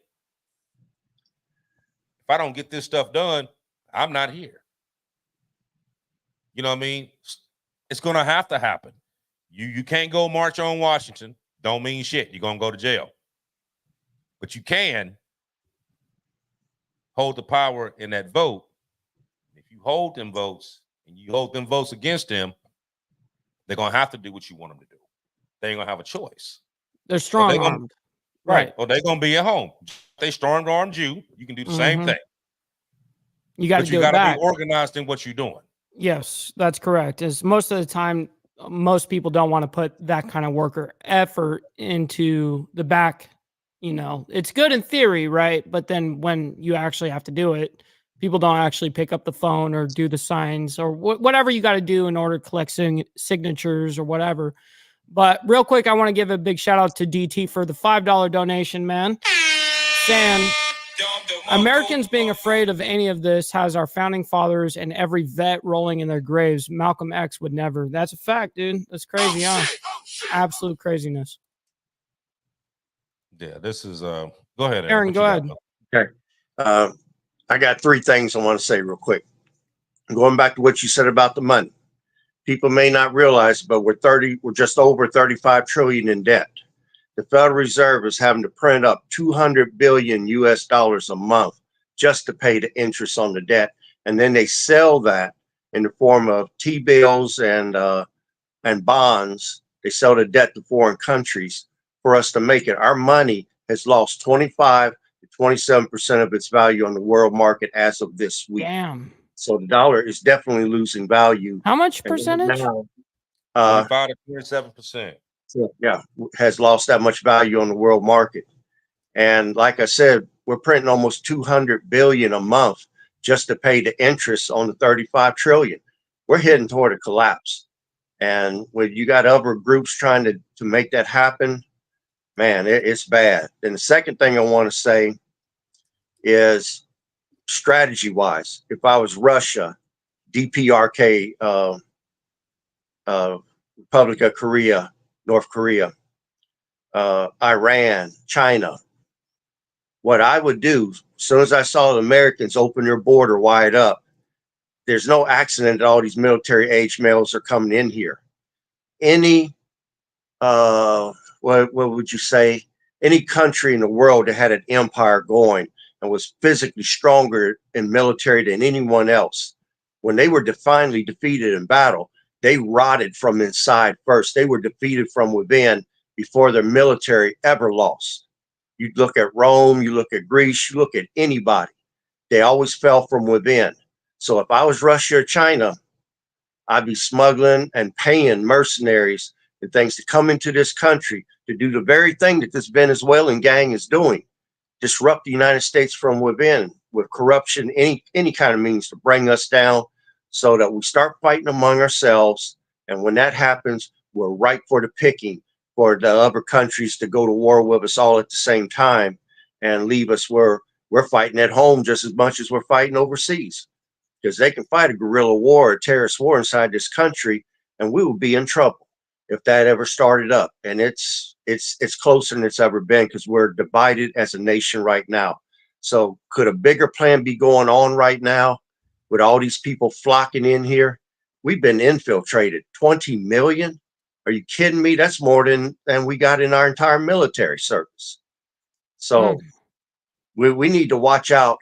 If I don't get this stuff done, I'm not here. You know what I mean? It's gonna have to happen. You can't go march on Washington. Don't mean shit. You're gonna go to jail. But you can hold the power in that vote. If you hold them votes and you hold them votes against them, they're gonna have to do what you want them to do. They ain't gonna have a choice. They're strong armed. Right. Or they're gonna be at home. They strong armed you. You can do the same thing. You got to do you it gotta back. be organized in what you're doing. Yes, that's correct. Is most of the time, most people don't want to put that kind of work or effort into the back. You know, it's good in theory, right? But then when you actually have to do it, people don't actually pick up the phone or do the signs or whatever you got to do in order to collect signatures or whatever. But real quick, I want to give a big shout out to DT for the $5 donation, man. Saying Americans being afraid of any of this has our founding fathers and every vet rolling in their graves. Malcolm X would never. That's a fact, dude. That's crazy, huh? Absolute craziness. Yeah, this is go ahead, Aaron, go ahead. Okay. I got three things I want to say real quick. Going back to what you said about the money. People may not realize, but we're just over 35 trillion in debt. The Federal Reserve is having to print up 200 billion US dollars a month just to pay the interest on the debt. And then they sell that in the form of T-bills and bonds. They sell the debt to foreign countries for us to make it. Our money has lost 25 to 27% of its value on the world market as of this week. Damn. So the dollar is definitely losing value. How much percentage? 25 to 27%. Yeah, has lost that much value on the world market. And like I said, we're printing almost 200 billion a month just to pay the interest on the 35 trillion. We're heading toward a collapse. And when you got other groups trying to make that happen, man, it's bad. And the second thing I want to say is strategy wise, if I was Russia, DPRK, Republic of Korea, North Korea, Iran, China, what I would do as soon as I saw the Americans open their border wide up, there's no accident that all these military age males are coming in here. Any, what would you say? Any country in the world that had an empire going and was physically stronger in military than anyone else, when they were finally defeated in battle, they rotted from inside first. They were defeated from within before their military ever lost. You look at Rome, you look at Greece, you look at anybody. They always fell from within. So if I was Russia or China, I'd be smuggling and paying mercenaries and things to come into this country to do the very thing that this Venezuelan gang is doing. Disrupt the United States from within with corruption, any kind of means to bring us down so that we start fighting among ourselves. And when that happens, we're ripe for the picking for the other countries to go to war with us all at the same time and leave us where we're fighting at home just as much as we're fighting overseas. Because they can fight a guerrilla war, a terrorist war inside this country, and we will be in trouble if that ever started up. And it's closer than it's ever been because we're divided as a nation right now. So could a bigger plan be going on right now with all these people flocking in here? We've been infiltrated. 20 million? Are you kidding me? That's more than we got in our entire military service. So we need to watch out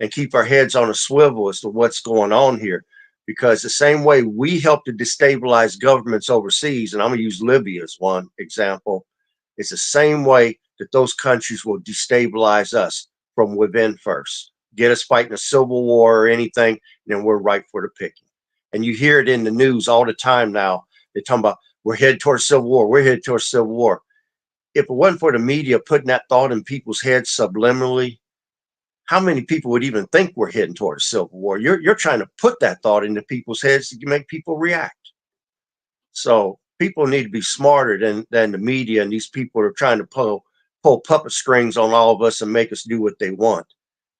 and keep our heads on a swivel as to what's going on here. Because the same way we help to destabilize governments overseas, and I'm going to use Libya as one example, it's the same way that those countries will destabilize us from within first. Get us fighting a civil war or anything, and then we're ripe for the picking. And you hear it in the news all the time now. They're talking about we're headed towards civil war. We're headed towards civil war. if it wasn't for the media putting that thought in people's heads subliminally, how many people would even think we're heading toward a civil war? You're trying to put that thought into people's heads to make people react. So people need to be smarter than the media, and these people are trying to pull puppet strings on all of us and make us do what they want.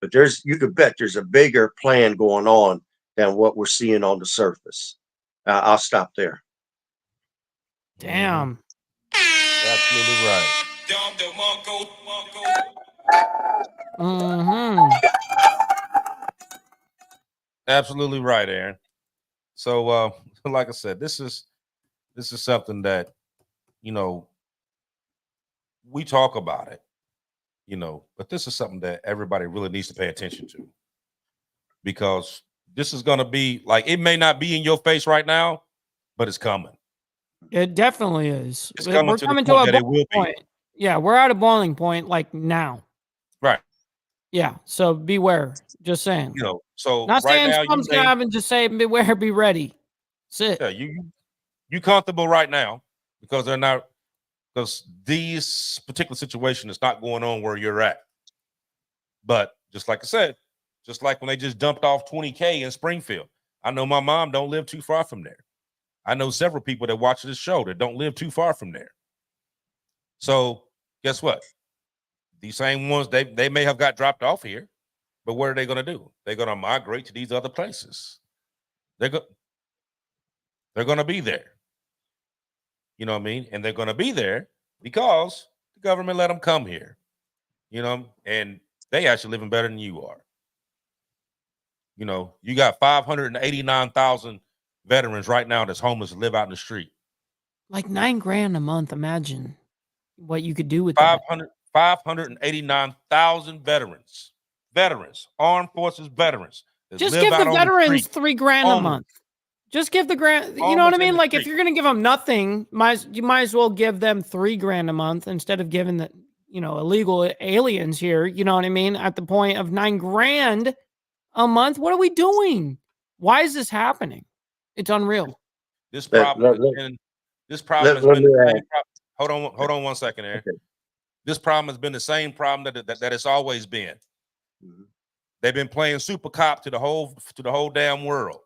But you could bet there's a bigger plan going on than what we're seeing on the surface. I'll stop there. Damn. Absolutely right. Absolutely right, Aaron. So, like I said, this is something that, you know, we talk about it, you know, but this is something that everybody really needs to pay attention to, because this is going to be like, it may not be in your face right now, but it's coming. It definitely is. It's We're coming coming to to the a point that it boiling will be. point. Yeah, we're at a boiling point like now. Right. Yeah, so beware. Just saying. You know, so Not right saying now something's gonna happen, just say beware, be ready. That's it. Yeah, you comfortable right now because these particular situation is not going on where you're at. But just like I said, just like when they just dumped off 20K in Springfield, I know my mom don't live too far from there. I know several people that watch this show that don't live too far from there. So guess what? These same ones, they may have got dropped off here, but what are they going to do? They're going to migrate to these other places. They're going to be there. You know what I mean? And they're going to be there because the government let them come here. You know, and they actually living better than you are. You know, you got 589,000 veterans right now that's homeless and live out in the street. Like $9,000 a month. Imagine what you could do with that. 589,000 veterans, armed forces veterans. Just give the veterans $3,000 a month. Just give the grant. You know what I mean? Like if you're going to give them nothing, you might as well give them $3,000 a month instead of giving the, you know, illegal aliens here. You know what I mean? At the point of $9,000 a month, what are we doing? Why is this happening? It's unreal. This problem has been hold on 1 second, Aaron. Okay. This problem has been the same problem that it's always been. Mm-hmm. They've been playing super cop to the whole damn world.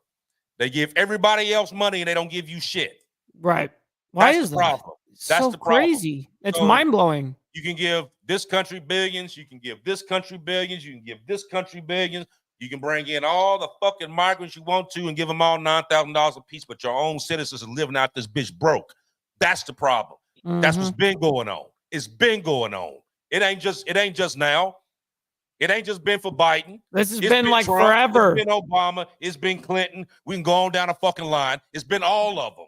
They give everybody else money and they don't give you shit. Right. Why is the problem? That's so crazy. It's mind blowing. You can give this country billions. You can give this country billions. You can give this country billions. You can bring in all the fucking migrants you want to and give them all $9,000 a piece, but your own citizens are living out this bitch broke. That's the problem. Mm-hmm. That's what's been going on. It's been going on. It ain't just now. It ain't just been for Biden. This has been like Trump, forever. It's been Obama. It's been Clinton. We can go on down a fucking line. It's been all of them.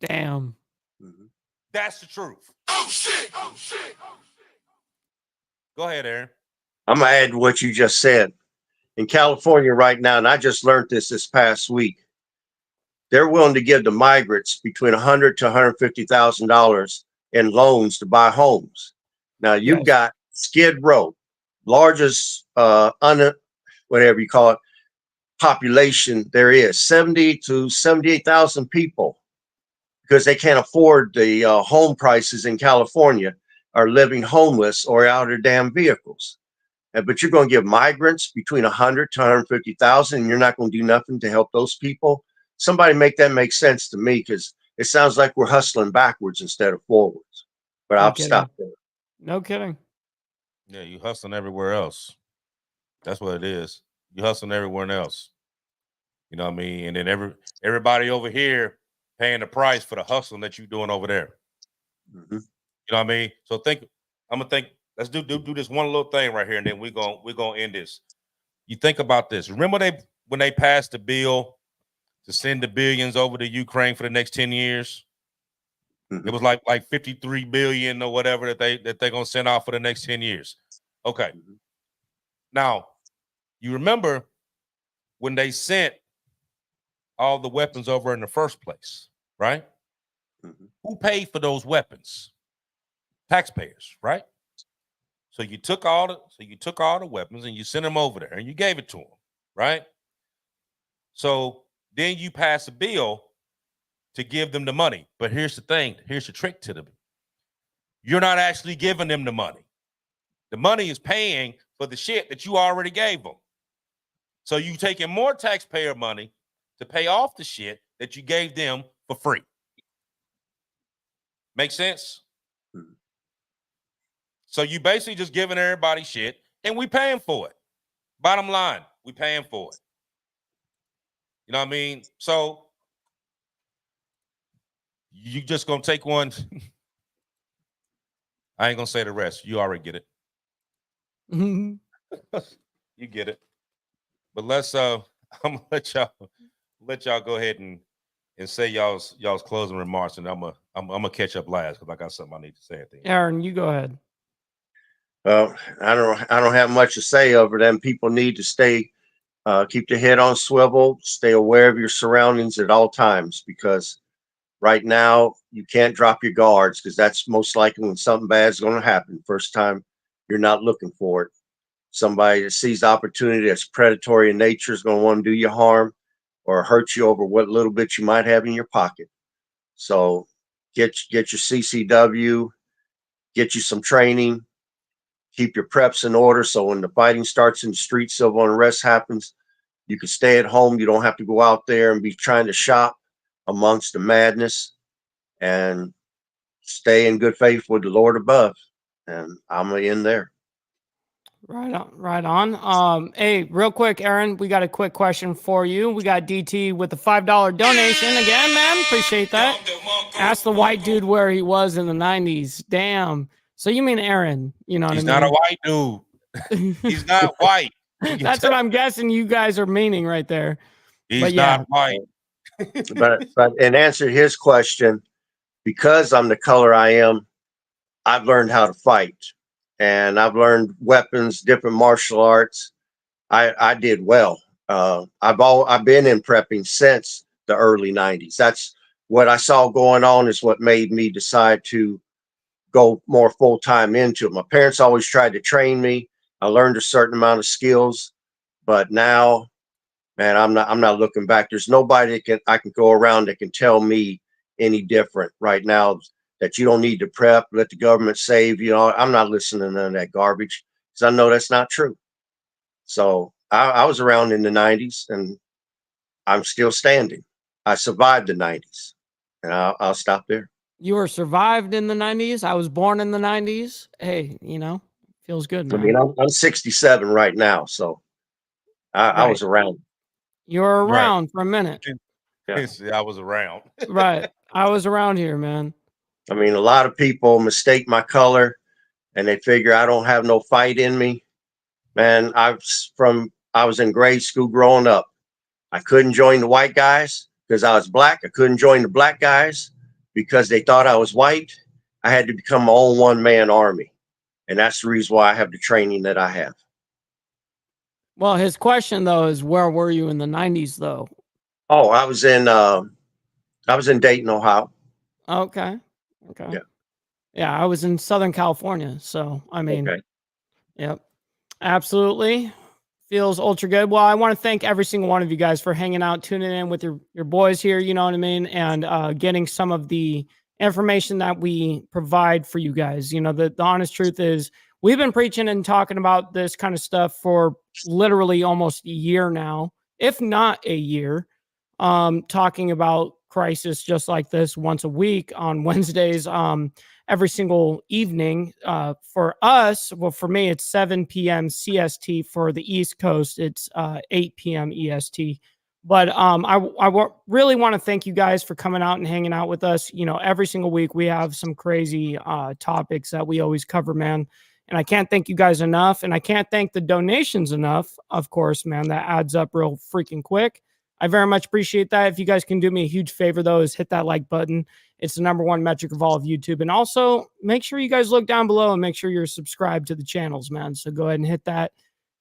Damn. Mm-hmm. That's the truth. Oh shit. Oh shit. Oh shit. Go ahead, Aaron. I'm going to add to what you just said. In California right now, and I just learned this past week, they're willing to give the migrants between $100,000 to $150,000 in loans to buy homes. Now you've got Skid Row, largest whatever you call it, population there is, 70 to 78,000 people, because they can't afford the home prices in California, are living homeless or out of their damn vehicles. But you're going to give migrants between 100 to 150,000, and you're not going to do nothing to help those people. Somebody make that make sense to me, because it sounds like we're hustling backwards instead of forwards. But I'll stop there. No kidding. Yeah, you hustling everywhere else. That's what it is. You hustling everywhere else. You know what I mean? And then everybody over here paying the price for the hustling that you're doing over there. Mm-hmm. You know what I mean? So let's do this one little thing right here, and then we're gonna end this. You think about this. Remember when they passed the bill to send the billions over to Ukraine for the next 10 years? Mm-hmm. It was like 53 billion or whatever that they're gonna send out for the next 10 years. Okay. Mm-hmm. Now, you remember when they sent all the weapons over in the first place, right? Mm-hmm. Who paid for those weapons? Taxpayers, right? So you took all the weapons and you sent them over there and you gave it to them, right? So then you pass a bill to give them the money. But here's the thing. Here's the trick to them. you're not actually giving them the money. The money is paying for the shit that you already gave them. So you taking more taxpayer money to pay off the shit that you gave them for free. Make sense? So you basically just giving everybody shit and we paying for it. Bottom line, we paying for it. You know what I mean? So you just gonna take one. I ain't gonna say the rest. You already get it. You get it. But let's I'm gonna let y'all go ahead and say y'all's closing remarks, and I'm gonna catch up last because I got something I need to say at the end. Aaron, you go ahead. Well, I don't have much to say over them. People need to stay, keep their head on swivel, stay aware of your surroundings at all times, because right now you can't drop your guards, because that's most likely when something bad is going to happen. First time you're not looking for it. Somebody that sees opportunity that's predatory in nature is going to want to do you harm or hurt you over what little bit you might have in your pocket. So get your CCW, get you some training, keep your preps in order. So when the fighting starts in the streets, civil unrest happens, you can stay at home. You don't have to go out there and be trying to shop amongst the madness, and stay in good faith with the Lord above. And I'm going to end there. Right on, right on. Hey, real quick, Aaron, we got a quick question for you. We got DT with the $5 donation again, man. Appreciate that. Ask the white dude where he was in the 90s. Damn. So you mean Aaron? You know what I mean? He's not a white dude. He's not white. That's what I'm guessing you guys are meaning right there. He's not white. but in answer to his question, because I'm the color I am, I've learned how to fight. And I've learned weapons, different martial arts. I did well. I've been in prepping since the early 90s. That's what I saw going on, is what made me decide to go more full-time into it. My parents always tried to train me. I learned a certain amount of skills, but now, man, I'm not looking back. There's nobody I can go around that can tell me any different right now, that you don't need to prep, let the government save you. I'm not listening to none of that garbage, because I know that's not true. So I was around in the 90s, and I'm still standing. I survived the 90s, and I'll stop there. You were survived in the 90s. I was born in the 90s. Hey, feels good, man. I mean, I'm 67 right now, so I was around. You were around for a minute. Yeah. I was around. Right. I was around here, man. I mean, a lot of people mistake my color, and they figure I don't have no fight in me. Man, I was in grade school growing up. I couldn't join the white guys because I was black. I couldn't join the black guys because they thought I was white. I had to become my own one-man army. And that's the reason why I have the training that I have. Well, his question, though, is where were you in the 90s, though? Oh, I was in Dayton, Ohio. Okay. Yeah, I was in Southern California. So, I mean, Yep, absolutely. Feels ultra good. Well, I want to thank every single one of you guys for hanging out, tuning in with your boys here, you know what I mean? And getting some of the information that we provide for you guys. The honest truth is we've been preaching and talking about this kind of stuff for literally almost a year now, if not a year, talking about crisis just like this once a week on Wednesdays, every single evening. For us, well, for me, it's 7 p.m. CST. For the East Coast, it's 8 p.m. EST. But I really want to thank you guys for coming out and hanging out with us. Every single week we have some crazy topics that we always cover, man. And I can't thank you guys enough. And I can't thank the donations enough, of course, man. That adds up real freaking quick. I very much appreciate that. If you guys can do me a huge favor, though, is hit that like button. It's the #1 metric of all of YouTube. And also make sure you guys look down below and make sure you're subscribed to the channels, man. So go ahead and hit that.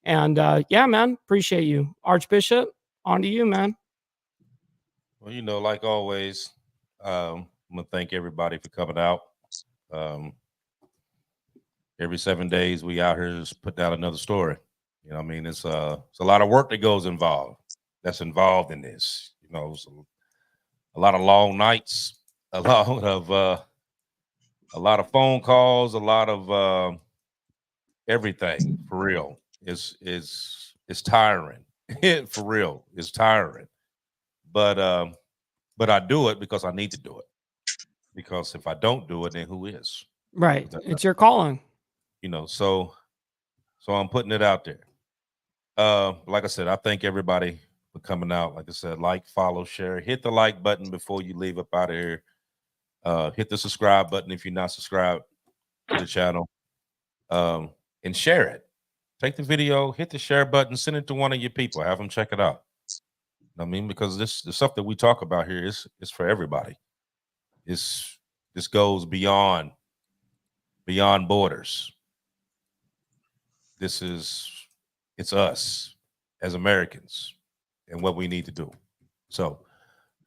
And yeah, man, appreciate you. Archbishop, on to you, man. Well, like always, I'm going to thank everybody for coming out. Every 7 days, we out here just put out another story. I mean, it's a lot of work that's involved in this. A lot of long nights, a lot of a lot of phone calls, a lot of everything. For real, it's tiring. For real, it's tiring. But I do it because I need to do it. Because if I don't do it, then who is? Right. It's your calling. You know, so I'm putting it out there. Like I said, I thank everybody for coming out. Like I said, like, follow, share, hit the like button before you leave up out of here. Hit the subscribe button if you're not subscribed to the channel. And share it. Take the video, hit the share button, send it to one of your people, have them check it out. I mean, because the stuff that we talk about here is for everybody. This goes beyond borders. It's us as Americans and what we need to do. So,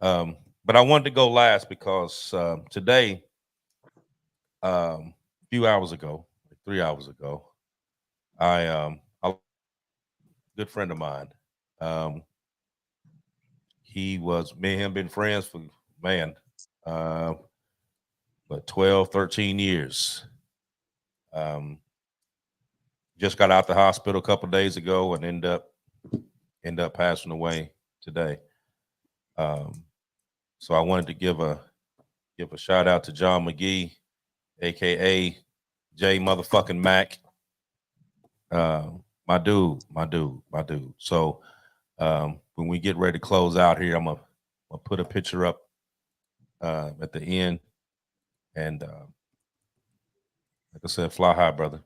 but I wanted to go last because today, a few hours ago, 3 hours ago, a good friend of mine, me and him been friends for, but 12, 13 years. Just got out the hospital a couple of days ago and end up passing away today. So I wanted to give a shout out to John McGee, aka J motherfucking Mac. My dude. So when we get ready to close out here, I'm gonna put a picture up at the end. And like I said, fly high, brother.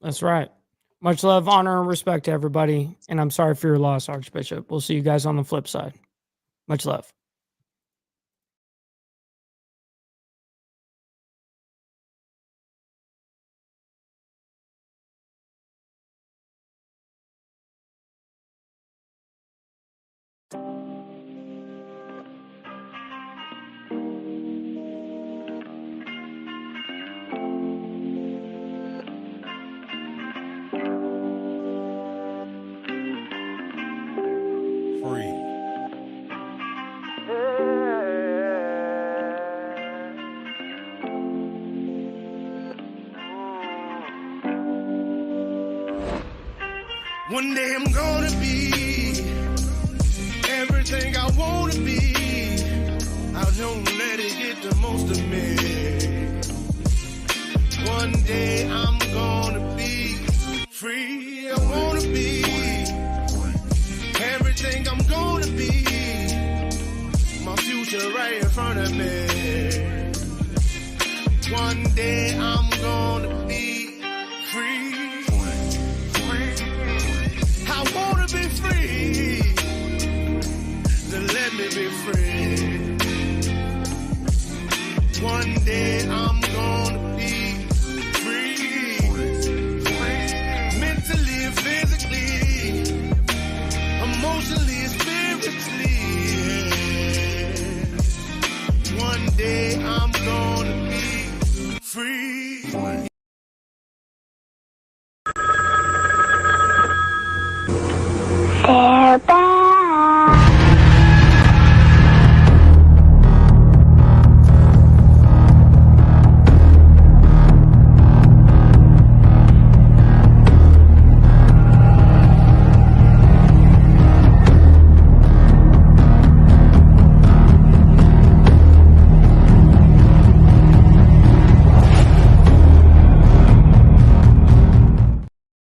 That's right. Much love, honor, and respect to everybody. And I'm sorry for your loss, Archbishop. We'll see you guys on the flip side. Much love. One day I'm gonna be everything I wanna be. I don't let it get the most of me. One day I'm gonna be free. I wanna be everything I'm gonna be. My future right in front of me. One day I'm gonna